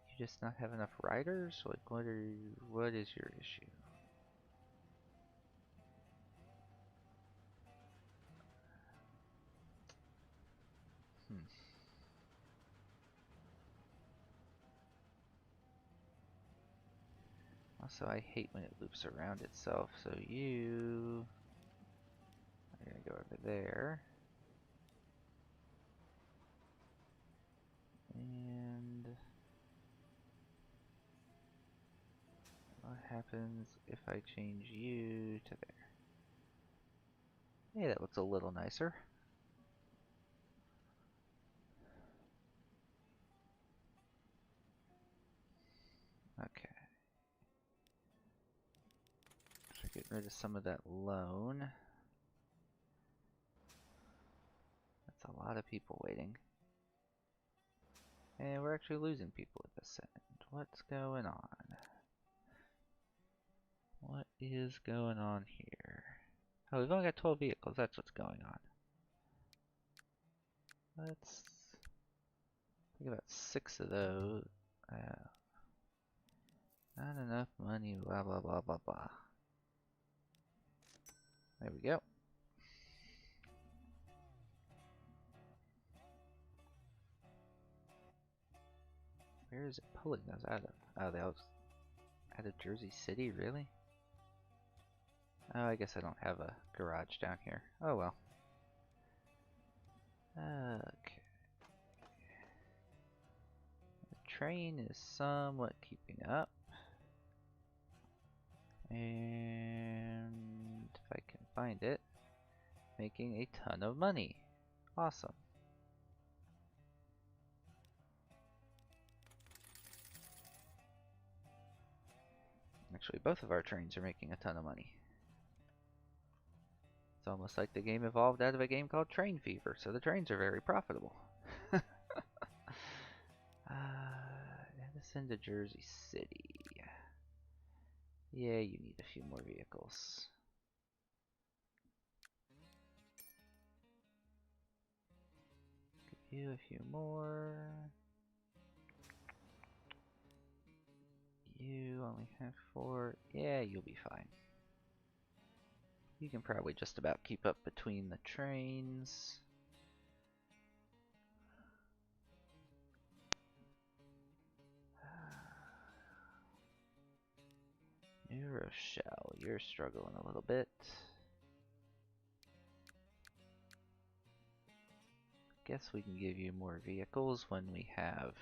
You just not have enough riders? Like, what is your issue? Hmm. Also, I hate when it loops around itself, so you are gonna go over there. And what happens if I change you to there? Hey, that looks a little nicer. Okay. Should get rid of some of that loan. That's a lot of people waiting. And we're actually losing people at this end. What's going on? What is going on here? Oh, we've only got 12 vehicles. That's what's going on. Let's think about 6 of those. Not enough money, blah, blah, blah, blah, blah. There we go. Where is it pulling those out of? Oh, they was out of Jersey City, really? Oh, I guess I don't have a garage down here. Oh well. Okay. The train is somewhat keeping up. And if I can find it, making a ton of money. Awesome. Actually, both of our trains are making a ton of money. It's almost like the game evolved out of a game called Train Fever, so the trains are very profitable. Edison to Jersey City. Yeah, you need a few more vehicles. Give you a few more. You only have 4. Yeah, you'll be fine. You can probably just about keep up between the trains. New Rochelle, you're struggling a little bit. Guess we can give you more vehicles when we have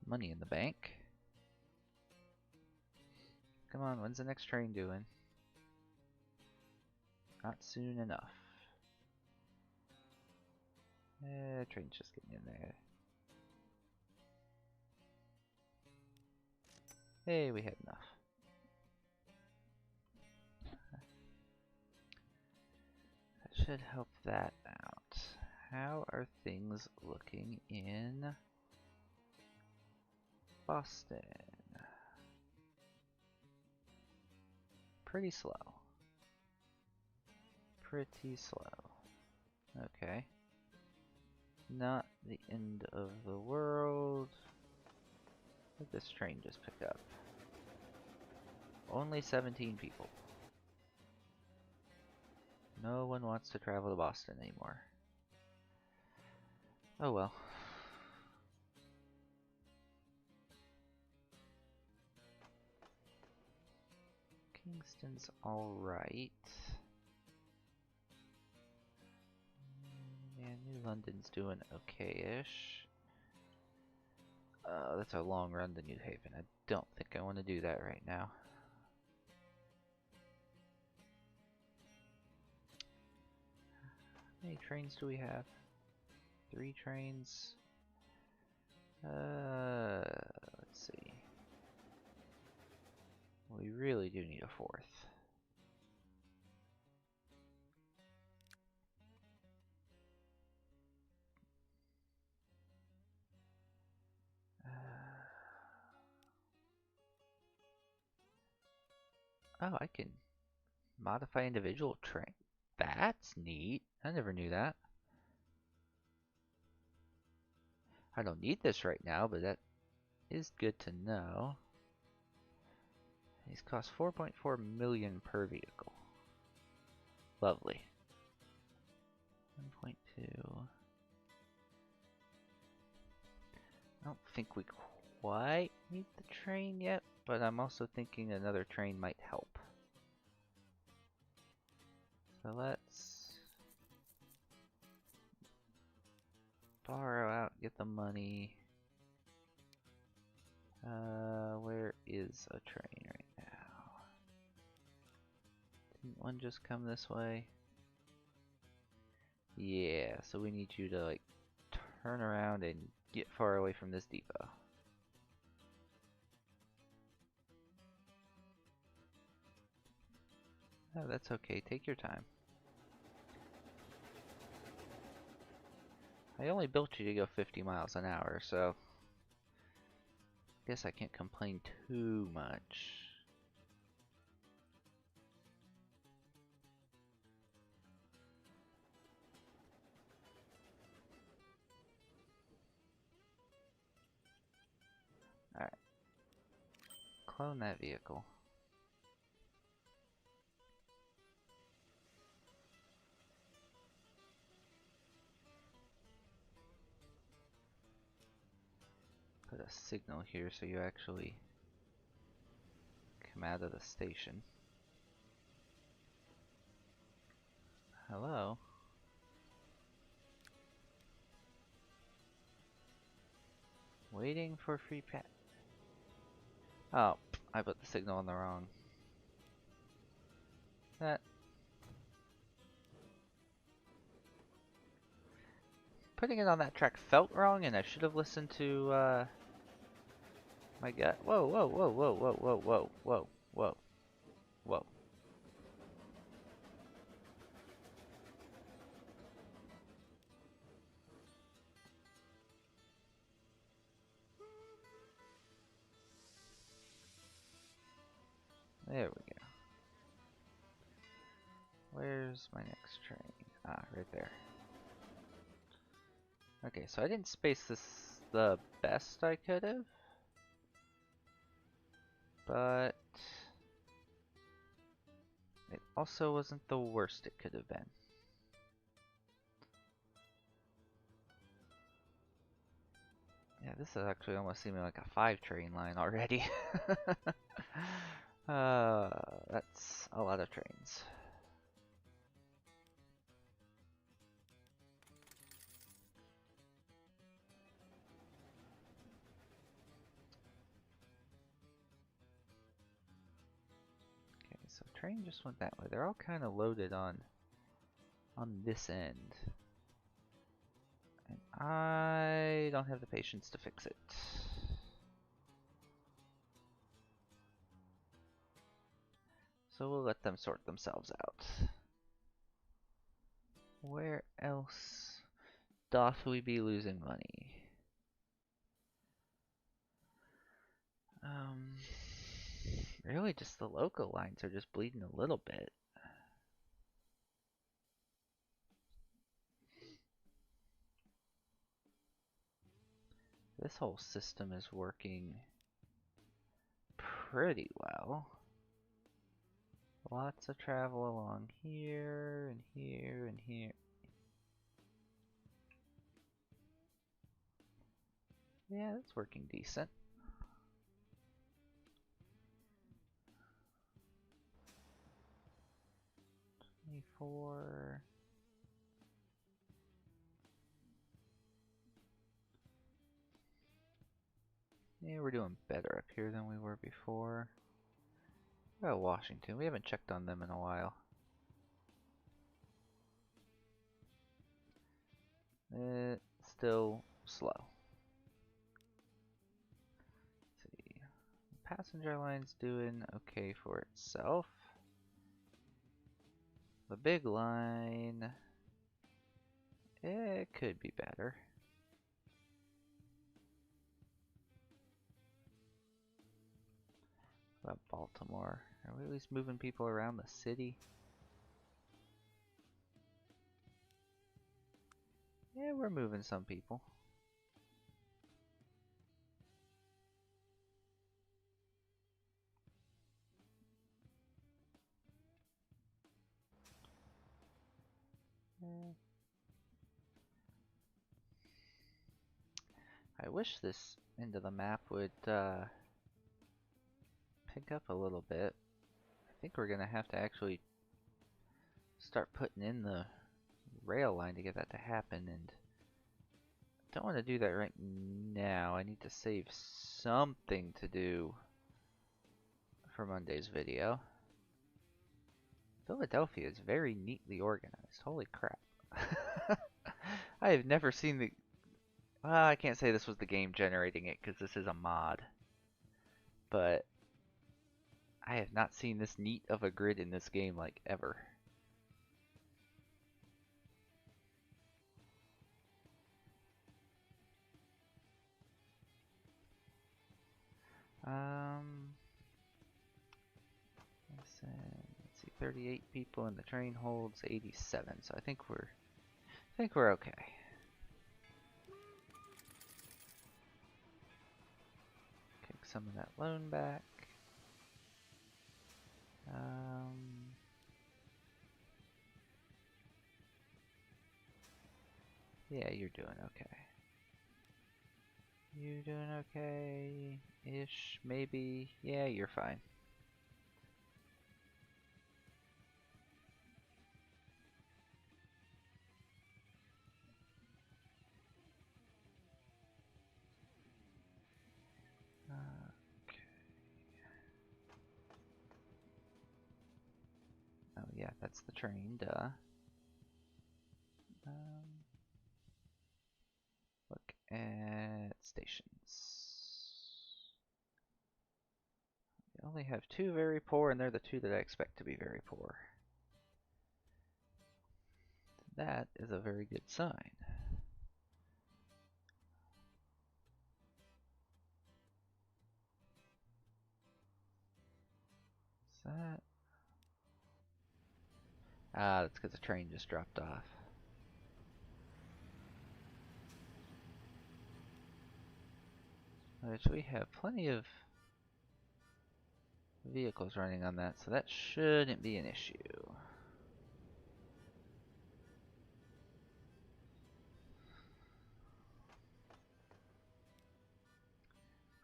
money in the bank. Come on, when's the next train doing? Not soon enough. Train's just getting in there. Hey, we had enough. That should help that out. How are things looking in Boston? Pretty slow. Pretty slow. Okay. Not the end of the world. What did this train just pick up? Only 17 people. No one wants to travel to Boston anymore. Oh well. Kingston's alright. Yeah, New London's doing okay-ish. That's a long run to New Haven. I don't think I want to do that right now. How many trains do we have? 3 trains. Let's see. We really do need a 4th. Oh, I can modify individual train. That's neat. I never knew that. I don't need this right now, but that is good to know. These cost 4.4 million per vehicle. Lovely. 1.2. I don't think we quite need the train yet, but I'm also thinking another train might help. So let's borrow out, get the money. Where is a train right now? Didn't one just come this way? Yeah, so we need you to like turn around and get far away from this depot. Oh, that's okay. Take your time. I only built you to go 50 miles an hour, so guess I can't complain too much. Alright. Clone that vehicle. Put a signal here so you actually come out of the station. Hello? Waiting for free pat. Oh, I put the signal on the wrong. That. Putting it on that track felt wrong, and I should have listened to my gut. Whoa, whoa, whoa, whoa, whoa, whoa, whoa, whoa, whoa, whoa. There we go. Where's my next train? Ah, right there. Okay, so I didn't space this the best I could have, but it also wasn't the worst it could have been. Yeah, this is actually almost seeming like a 5-train line already. That's a lot of trains. Okay, so train just went that way. They're all kind of loaded on this end. And I don't have the patience to fix it. So we'll let them sort themselves out. Where else doth we be losing money? Really just the local lines are just bleeding a little bit. This whole system is working pretty well. Lots of travel along here and here and here. Yeah, that's working decent. $24. Yeah, we're doing better up here than we were before. What about Washington? We haven't checked on them in a while. It's still slow. Let's see. Passenger line's doing okay for itself. The big line, it could be better. What about Baltimore? Are we at least moving people around the city? Yeah, we're moving some people. I wish this end of the map would pick up a little bit. I think we're gonna have to actually start putting in the rail line to get that to happen, and I don't want to do that right now. I need to save something to do for Monday's video. Philadelphia is very neatly organized. Holy crap. I have never seen the... Well, I can't say this was the game generating it because this is a mod. But I have not seen this neat of a grid in this game like ever. Let's see, 38 people and the train holds 87, so I think we're okay. Kick some of that loan back. Yeah, you're doing okay. You doing okay-ish, maybe? Yeah, you're fine. Okay. Oh yeah, that's the train, duh. Look at stations. We only have 2 very poor, and they're the 2 that I expect to be very poor. That is a very good sign. Is that... Ah, that's because the train just dropped off. Which we have plenty of vehicles running on that, so that shouldn't be an issue.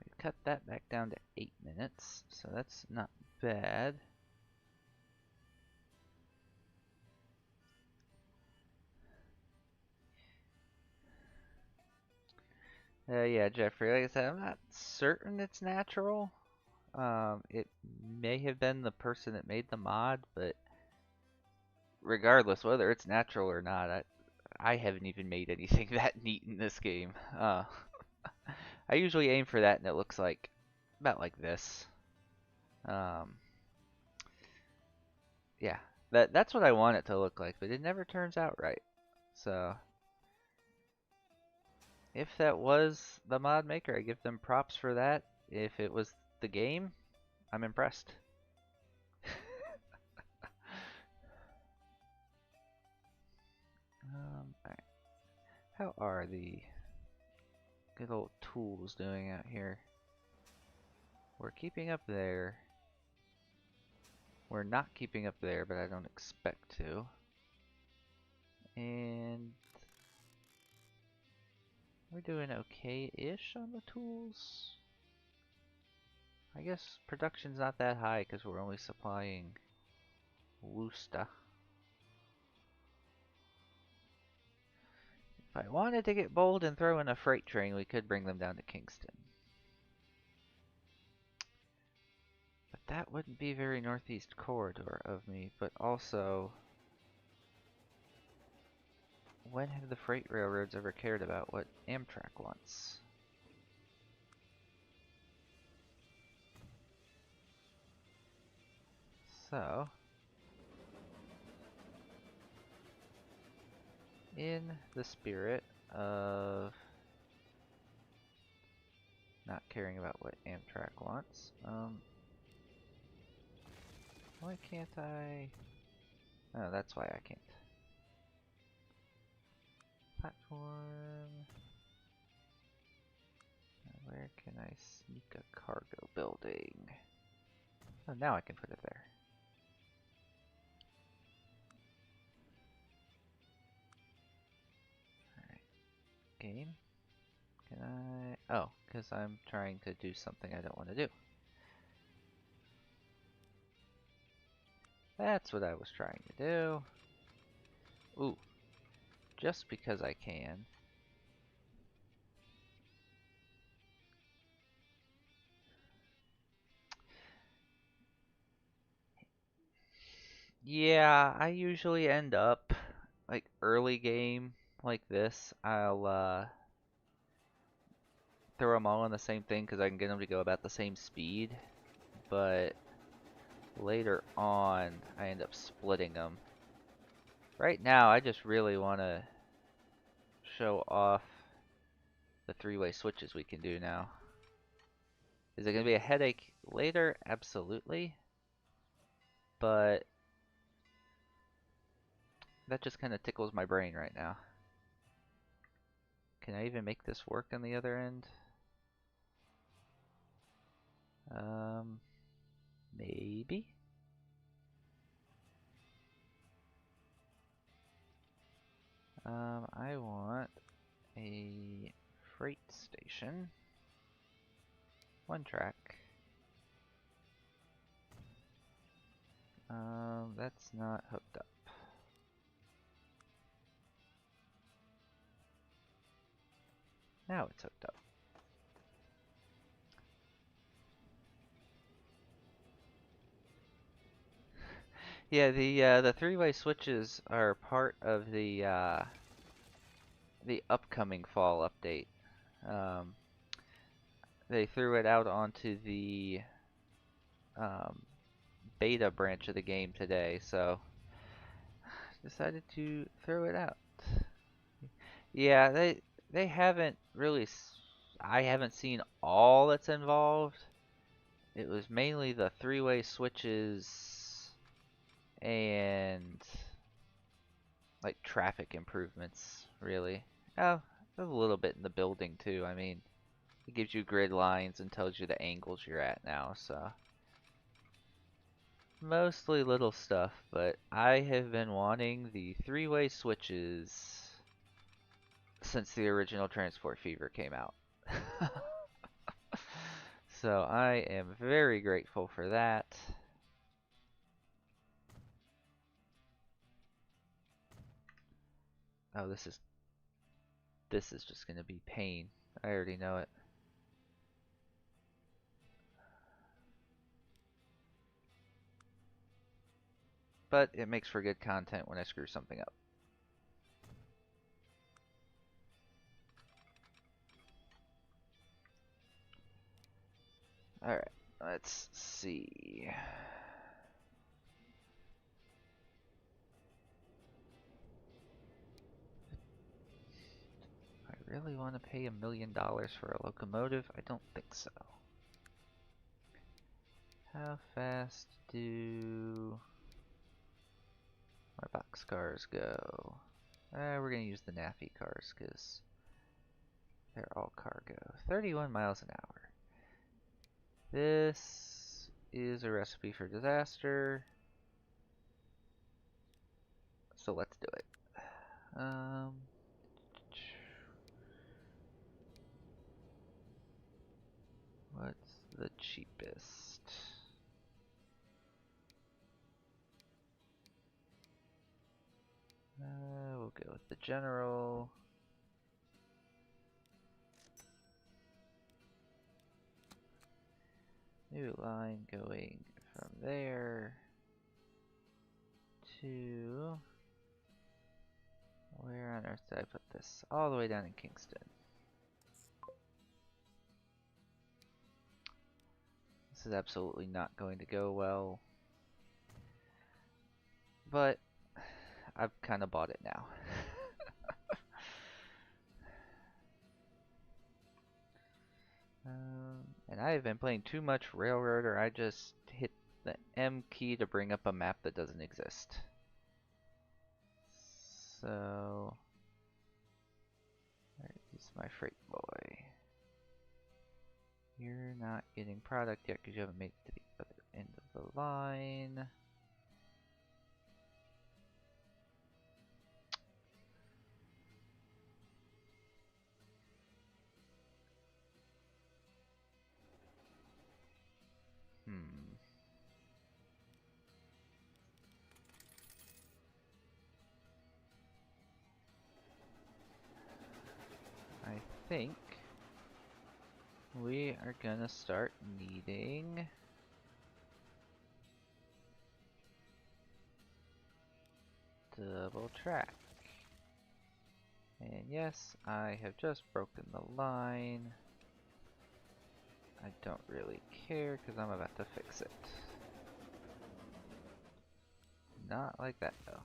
We've cut that back down to 8 minutes, so that's not bad. Yeah, Jeffrey, like I said, I'm not certain it's natural. It may have been the person that made the mod, but regardless, whether it's natural or not, I haven't even made anything that neat in this game. I usually aim for that, and it looks like about like this. Yeah, that's what I want it to look like, but it never turns out right. So if that was the mod maker, I give them props for that. If it was the game, I'm impressed. Alright. How are the good old tools doing out here? We're keeping up there. We're not keeping up there, but I don't expect to. And we're doing okay-ish on the tools. I guess production's not that high because we're only supplying Worcester. If I wanted to get bold and throw in a freight train, we could bring them down to Kingston. But that wouldn't be very northeast corridor of me, but also, when have the freight railroads ever cared about what Amtrak wants? So, in the spirit of not caring about what Amtrak wants, why can't I? Oh, that's why I can't. Platform. Where can I sneak a cargo building? Oh, now I can put it there. Alright. Game. Can I? Oh, because I'm trying to do something I don't want to do. That's what I was trying to do. Ooh. Just because I can. Yeah, I usually end up like early game like this, I'll throw them all on the same thing because I can get them to go about the same speed. But later on, I end up splitting them. Right now, I just really want to show off the three-way switches we can do now. Is it going to be a headache later? Absolutely. But that just kind of tickles my brain right now. Can I even make this work on the other end? Maybe? I want a freight station. One track. That's not hooked up. Now it's hooked up. Yeah, the three-way switches are part of the upcoming fall update. They threw it out onto the beta branch of the game today, so decided to throw it out. Yeah, they haven't really. I haven't seen all that's involved. It was mainly the three-way switches and like traffic improvements, really. Oh, there's a little bit in the building too. I mean, it gives you grid lines and tells you the angles you're at now, so mostly little stuff, but I have been wanting the three-way switches since the original Transport Fever came out. So I am very grateful for that. Oh, this is just gonna be pain. I already know it. But it makes for good content when I screw something up. Alright, let's see. I really want to pay $1 million for a locomotive? I don't think so. How fast do my boxcars go? We're gonna use the NAFI cars because they're all cargo. 31 miles an hour. This is a recipe for disaster. So let's do it. What's the cheapest? We'll go with the general. New line going from there to... Where on earth did I put this? All the way down in Kingston. This is absolutely not going to go well. But I've kind of bought it now. And I have been playing too much Railroader. I just hit the M key to bring up a map that doesn't exist. So, there's my freight boy. You're not getting product yet because you haven't made it to the other end of the line. I think we are gonna start needing double track. And yes, I have just broken the line. I don't really care because I'm about to fix it. Not like that though.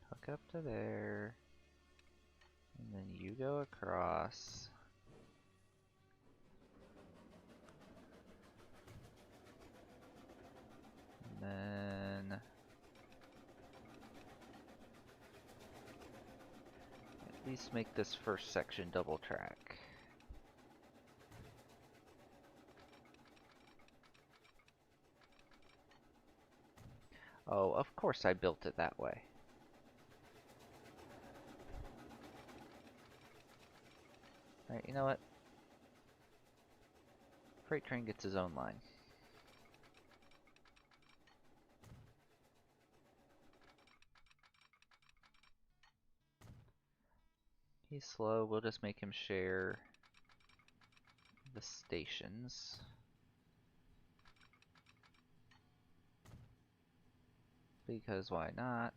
Hook up to there. And then you go across. And then at least make this first section double track. Oh, of course I built it that way. Alright, you know what? Freight train gets his own line. He's slow, we'll just make him share the stations. Because why not?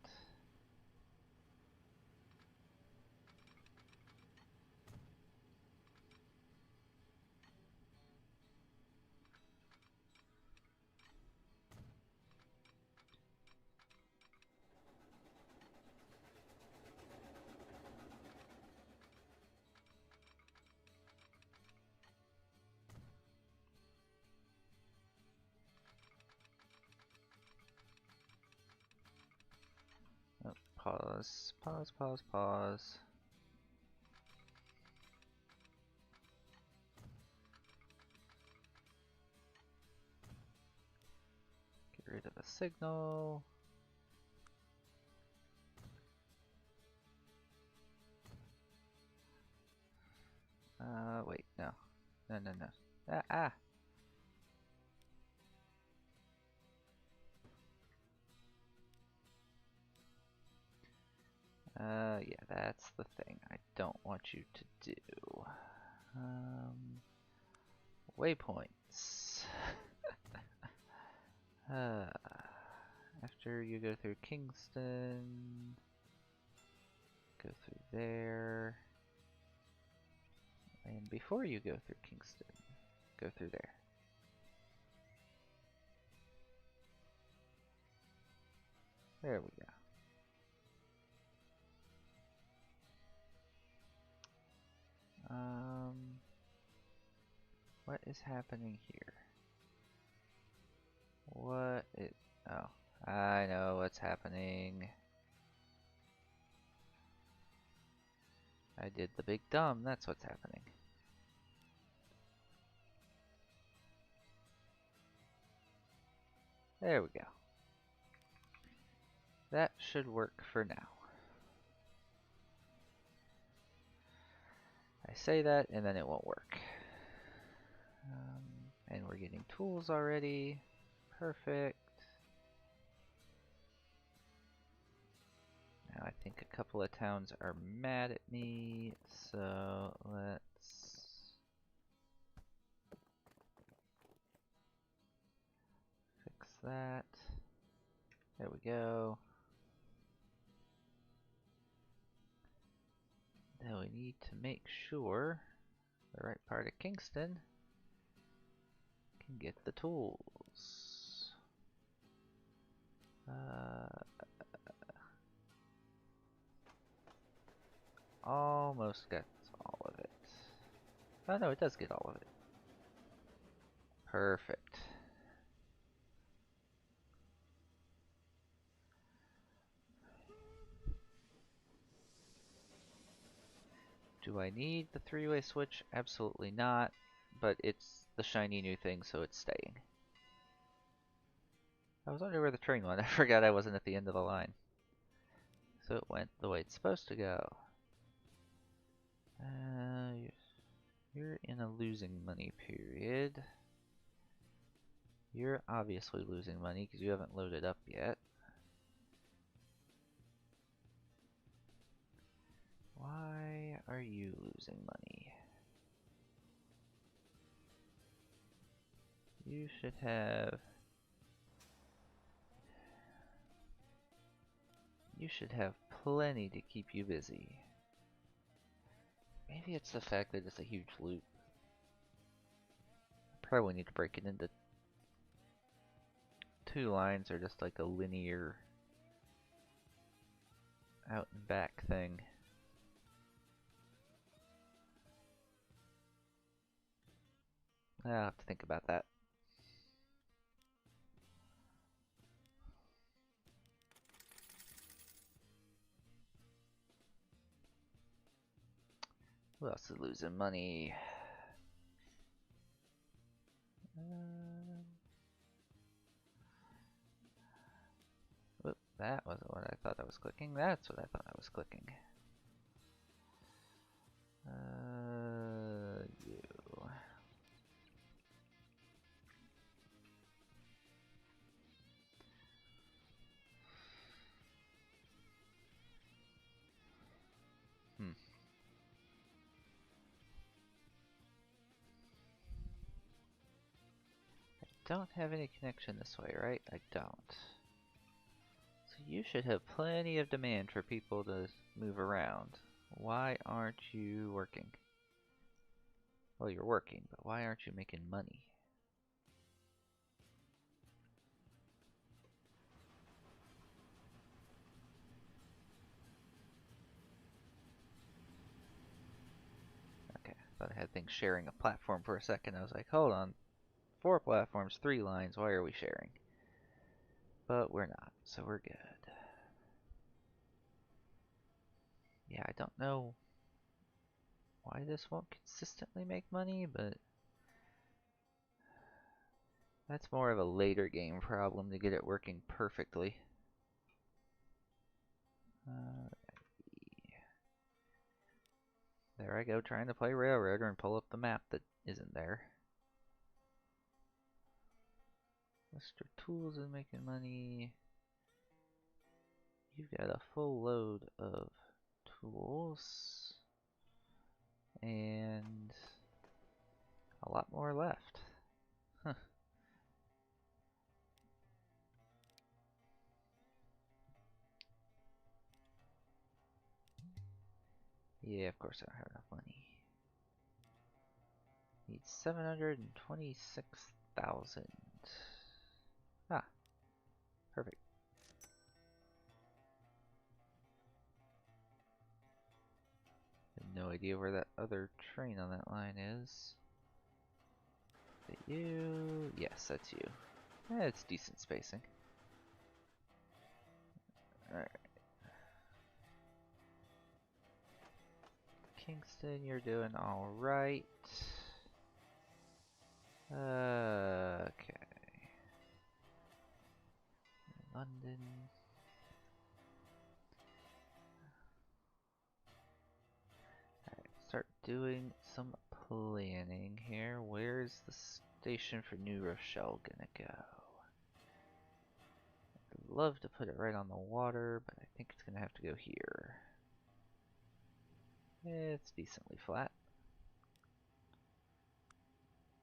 Oh, pause, pause, pause, pause. Get rid of a signal. Wait, no. No, no, no. Ah, ah! Yeah, that's the thing I don't want you to do. Waypoints. After you go through Kingston, go through there, and before you go through Kingston, go through there. There we go. What is happening here? What is... Oh, I know what's happening. I did the big dumb, that's what's happening. There we go. That should work for now. I say that and then it won't work. And we're getting tools already. Perfect. Now I think a couple of towns are mad at me, so let's fix that. There we go. Now we need to make sure the right part of Kingston can get the tools. Almost gets all of it. Oh no, it does get all of it. Perfect. Do I need the three-way switch? Absolutely not, but it's the shiny new thing, so it's staying. I was wondering where the train went. I forgot I wasn't at the end of the line. So it went the way it's supposed to go. You're in a losing money period. You're obviously losing money because you haven't loaded up yet. Why are you losing money? You should have you should have plenty to keep you busy. Maybe it's the fact that it's a huge loop. Probably need to break it into 2 lines or just like a linear out and back thing. I'll have to think about that. Who else is losing money? Whoop, that wasn't what I thought I was clicking. That's what I thought I was clicking. You. Don't have any connection this way, right? I don't. So you should have plenty of demand for people to move around. Why aren't you working? Well, you're working, but why aren't you making money? Okay, thought I had things sharing a platform for a second. I was like, hold on. 4 platforms, 3 lines, why are we sharing? But we're not, so we're good. Yeah, I don't know why this won't consistently make money, but that's more of a later game problem to get it working perfectly. There I go, trying to play Railroader and pull up the map that isn't there. Mr. Tools is making money. You've got a full load of tools and a lot more left. Huh. Yeah, of course I don't have enough money. Need 726,000. Ah, perfect. Have no idea where that other train on that line is. Is it you? Yes, that's you. It's decent spacing. Alright. Kingston, you're doing alright. Okay. London. Alright, start doing some planning here. Where's the station for New Rochelle gonna go? I'd love to put it right on the water, but I think it's gonna have to go here. It's decently flat.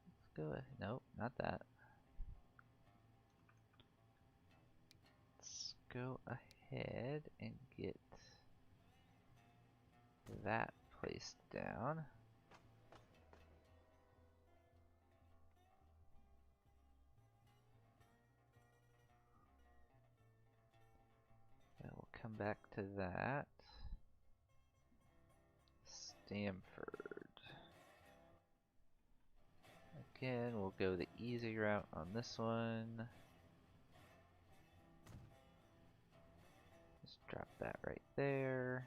Let's go ahead. Nope, not that. Let's go ahead and get that placed down. And we'll come back to that. Stamford. Again, we'll go the easy route on this one. Just drop that right there.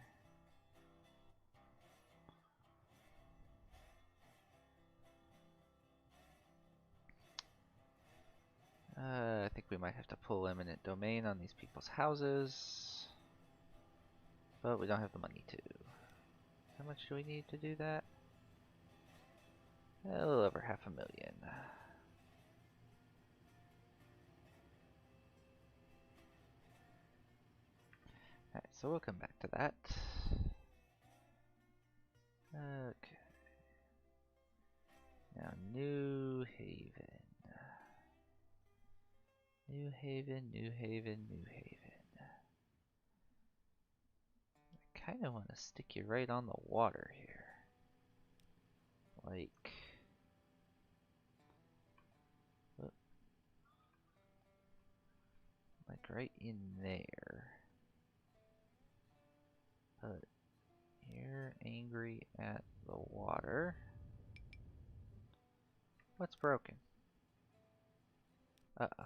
I think we might have to pull eminent domain on these people's houses. But we don't have the money to. How much do we need to do that? A little over 500,000. Alright, so we'll come back to that. Okay. Now, New Haven. New Haven, New Haven, New Haven. kind of want to stick you right on the water here. Like right in there. But you're angry at the water. What's broken? Uh-oh.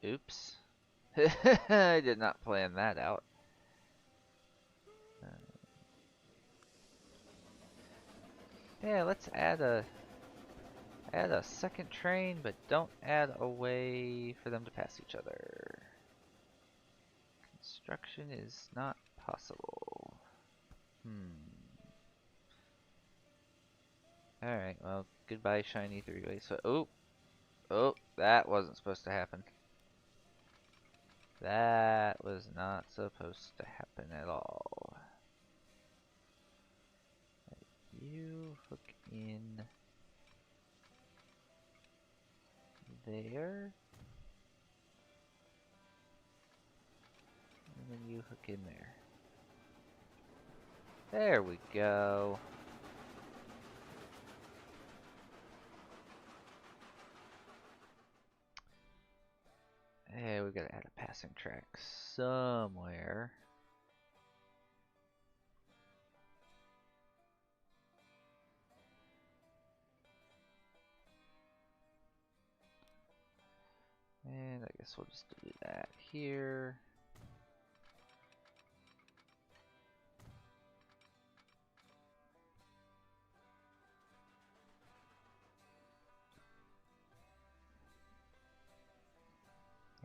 Oops. I did not plan that out. Yeah, let's add a second train, but don't add a way for them to pass each other. Construction is not possible. Alright, well, goodbye, shiny three-way. So, oh, that wasn't supposed to happen. That was not supposed to happen at all. You hook in there. And then you hook in there. There we go. Hey, we gotta add a passing track somewhere. And I guess we'll just do that here.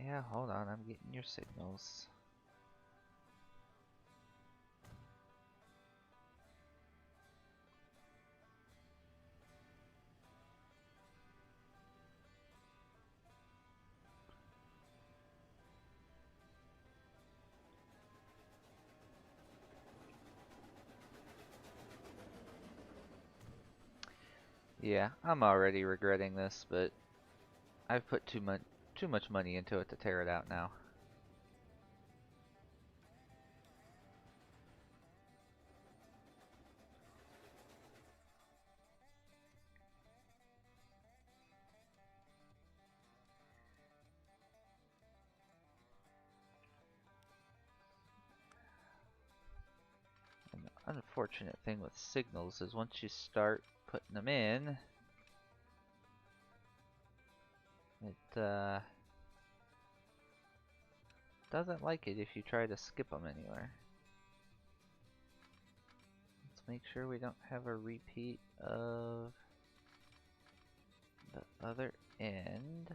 Yeah, hold on, I'm getting your signals. Yeah, I'm already regretting this, but I've put too much money into it to tear it out now. And the unfortunate thing with signals is once you start putting them in, it doesn't like it if you try to skip them anywhere. Let's make sure we don't have a repeat of the other end.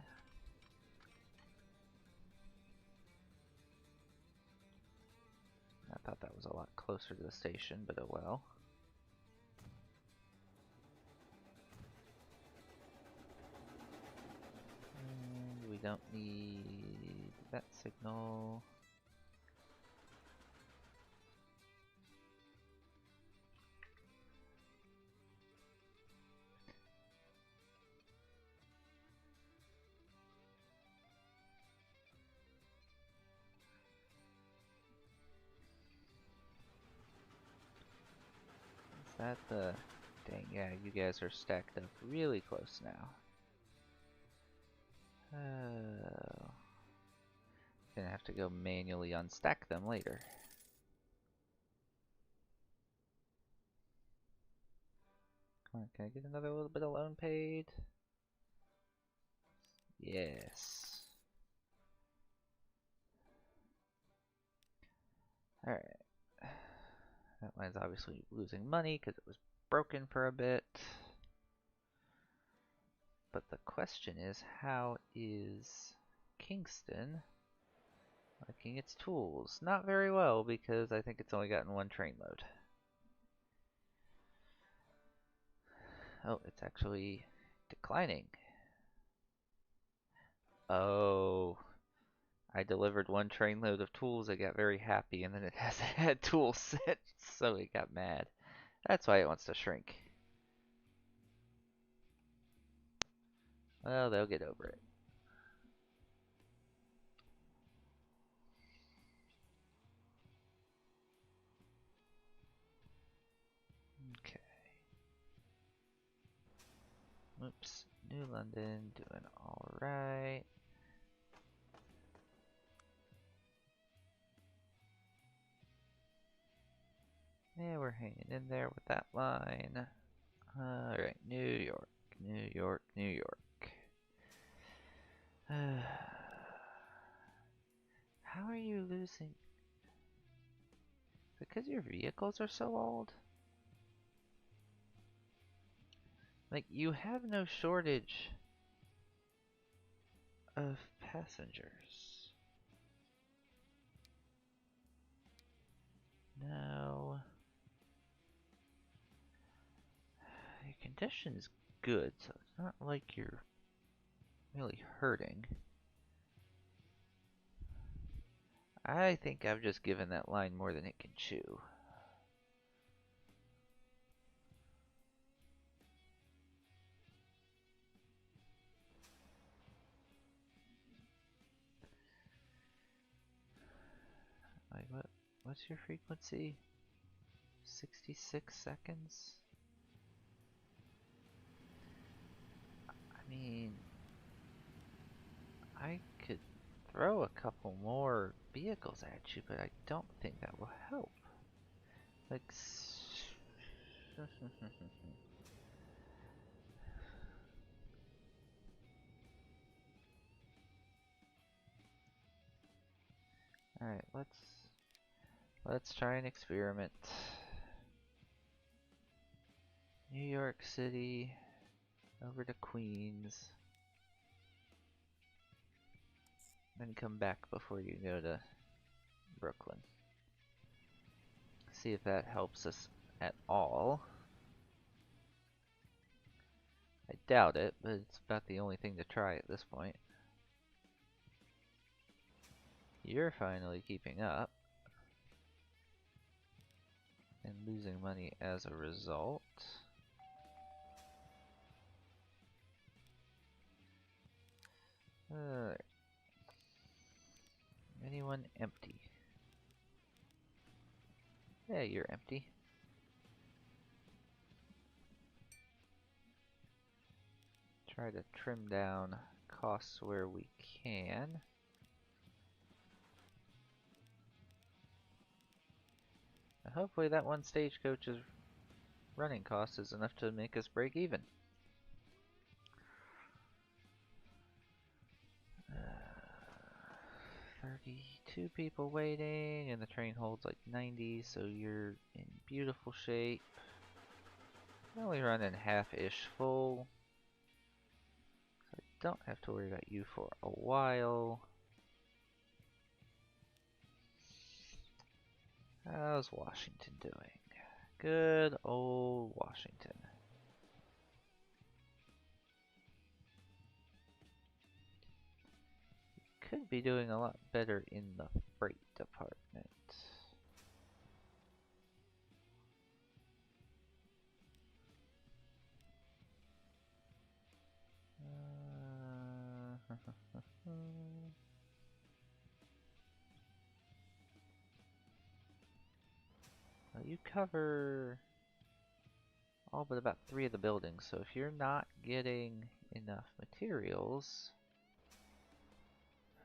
I thought that was a lot closer to the station, but oh well. And we don't need that signal. Is that the... Dang, yeah, you guys are stacked up really close now. Oh. Gonna have to go manually unstack them later. Come on, can I get another little bit of loan paid? Yes. Alright. That line's obviously losing money because it was broken for a bit. But the question is, how is Kingston liking its tools? Not very well, because I think it's only gotten one train load. Oh, it's actually declining. Oh, I delivered one train load of tools, it got very happy, and then it hasn't had tools since, so it got mad. That's why it wants to shrink. Well, they'll get over it. Oops, New London doing alright. Yeah, we're hanging in there with that line. Alright, New York, New York, New York. How are you losing? Because your vehicles are so old? Like, you have no shortage of passengers. No. Your condition is good, so it's not like you're really hurting. I think I've just given that line more than it can chew. Like, what's your frequency? 66 seconds? I mean, I could throw a couple more vehicles at you, but I don't think that will help. Like, alright, let's try an experiment. New York City over to Queens. Then come back before you go to Brooklyn. See if that helps us at all. I doubt it, but it's about the only thing to try at this point. You're finally keeping up and losing money as a result. Anyone empty? Yeah, you're empty. Try to trim down costs where we can. And hopefully that one stagecoach's running cost is enough to make us break even. 32 people waiting, and the train holds like 90, so you're in beautiful shape. You're only running half-ish full, so I don't have to worry about you for a while. How's Washington doing? Good old Washington. Could be doing a lot better in the freight department. Well, you cover all but about 3 of the buildings, so if you're not getting enough materials,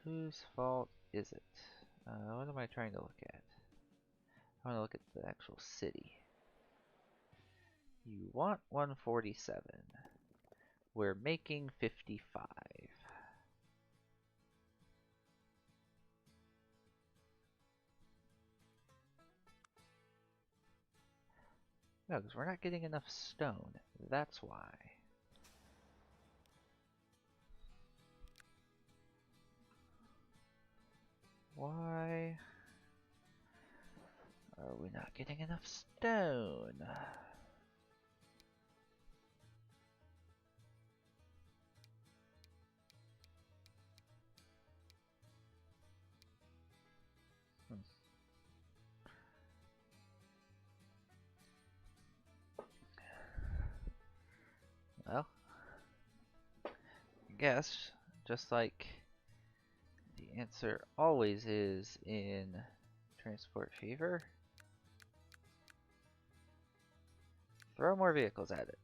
whose fault is it? What am I trying to look at? I want to look at the actual city. You want 147. We're making 55. No, because we're not getting enough stone. That's why. Why are we not getting enough stone? Well, I guess, just like the answer always is in Transport Fever, throw more vehicles at it.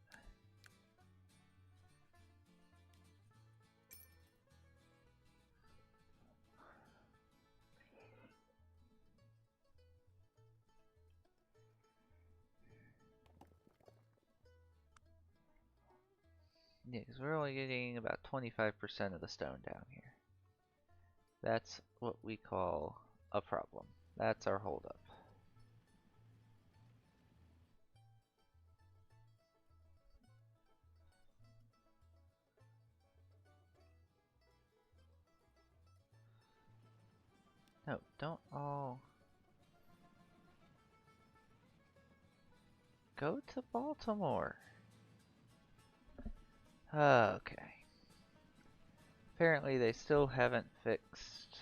Yeah, because we're only getting about 25% of the stone down here. That's what we call a problem. That's our holdup. No, don't all go to Baltimore. Okay. Apparently they still haven't fixed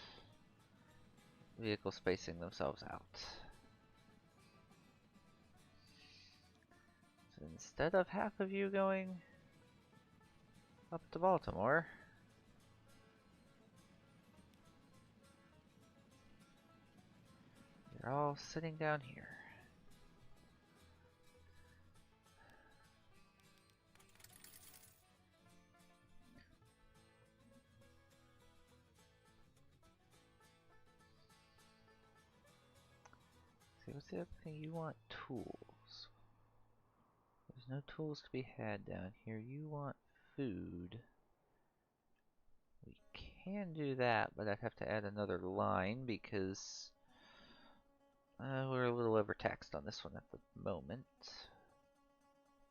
vehicle spacing themselves out. So instead of half of you going up to Baltimore, you're all sitting down here. See, what's the other thing you want? Tools. There's no tools to be had down here. You want food. We can do that, but I'd have to add another line because we're a little overtaxed on this one at the moment.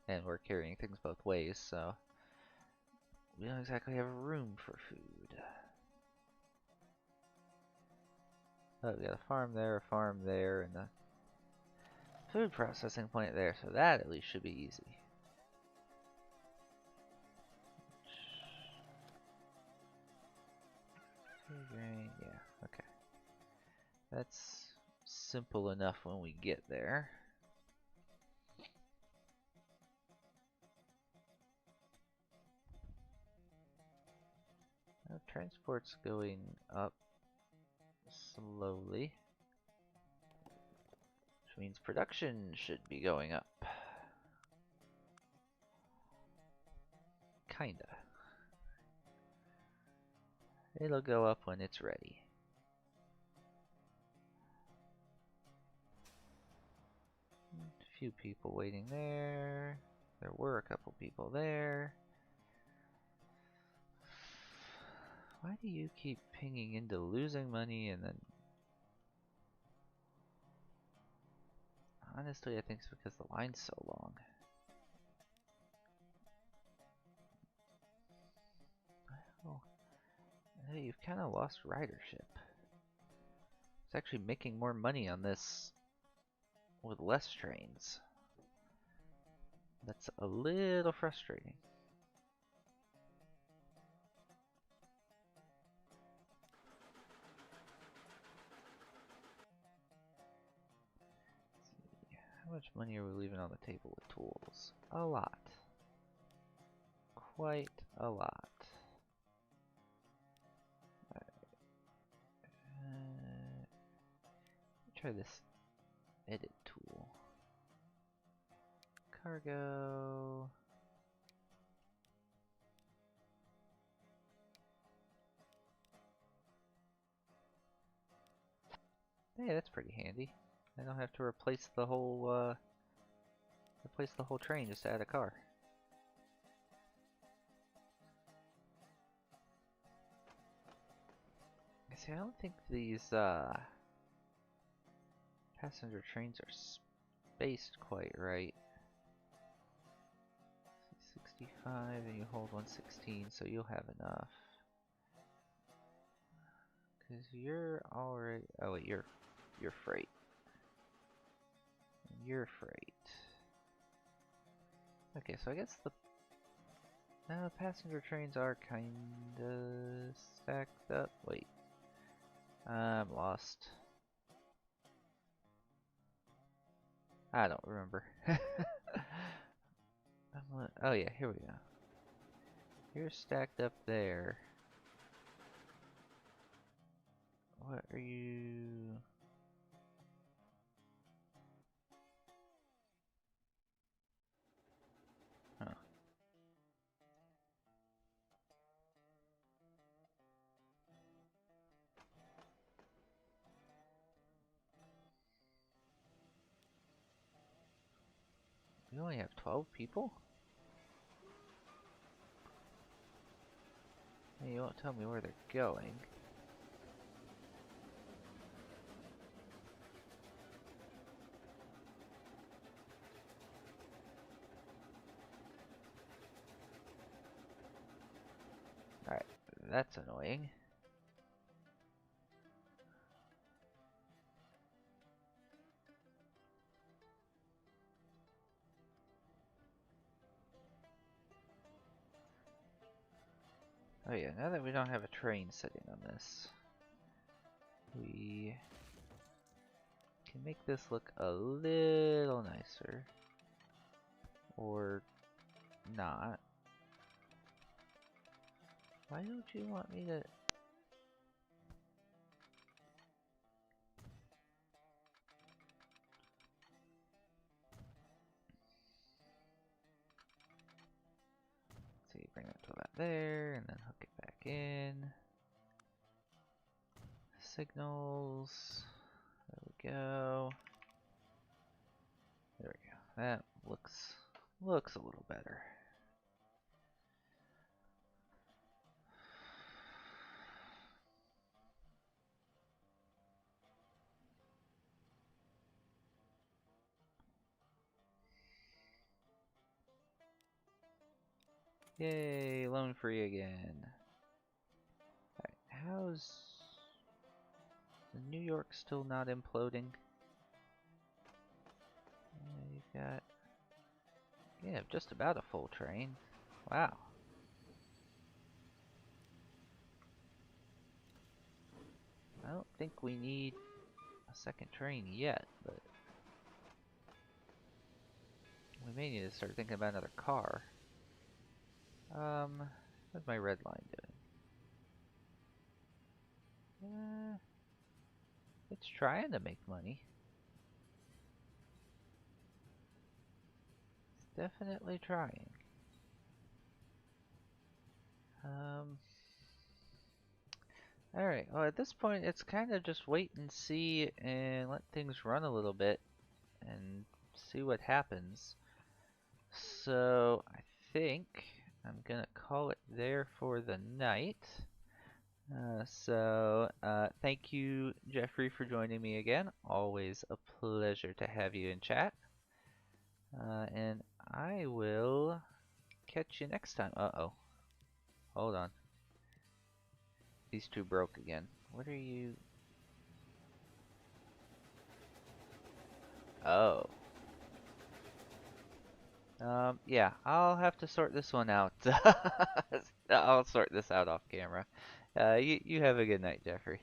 And we're carrying things both ways, so we don't exactly have room for food. Oh, we got a farm there, and a food processing plant there, so that at least should be easy. Grain, yeah, okay. That's simple enough when we get there. Transport's going up slowly, which means production should be going up. Kinda. It'll go up when it's ready. A few people waiting there. There were a couple people there. Why do you keep pinging into losing money and then... Honestly, I think it's because the line's so long. Well, hey, you've kind of lost ridership. It's actually making more money on this with less trains. That's a little frustrating. How much money are we leaving on the table with tools? A lot. Quite a lot. Try this edit tool. Cargo. Hey, that's pretty handy. I don't have to replace the whole train just to add a car. See, I don't think these passenger trains are spaced quite right. 65 and you hold 116, so you'll have enough. Cause you're already, oh wait, you're freight. You're freight. Okay, so I guess the passenger trains are kinda stacked up. Wait, I'm lost. I don't remember. Oh yeah, here we go. You're stacked up there. What are you? Huh. We only have 12 people? won't tell me where they're going. Alright, that's annoying. Oh yeah, now that we don't have a train sitting on this, we can make this look a little nicer. Or not. Why don't you want me to... See, bring it to about there, and then hook it back in. Signals. There we go. There we go. That looks a little better. Yay, loan free again. Alright, how's New York still not imploding? You've got, yeah, just about a full train. Wow. I don't think we need a second train yet, but we may need to start thinking about another car. What's my red line doing? It's trying to make money. It's definitely trying. Alright, well at this point it's kind of just wait and see and let things run a little bit and see what happens. So I think I'm gonna call it there for the night. Thank you, Jeffrey, for joining me again. Always a pleasure to have you in chat. And I will catch you next time. Uh-oh. Hold on. These two broke again. What are you... Oh. Yeah, I'll have to sort this one out. I'll sort this out off camera. You have a good night, Jeffrey.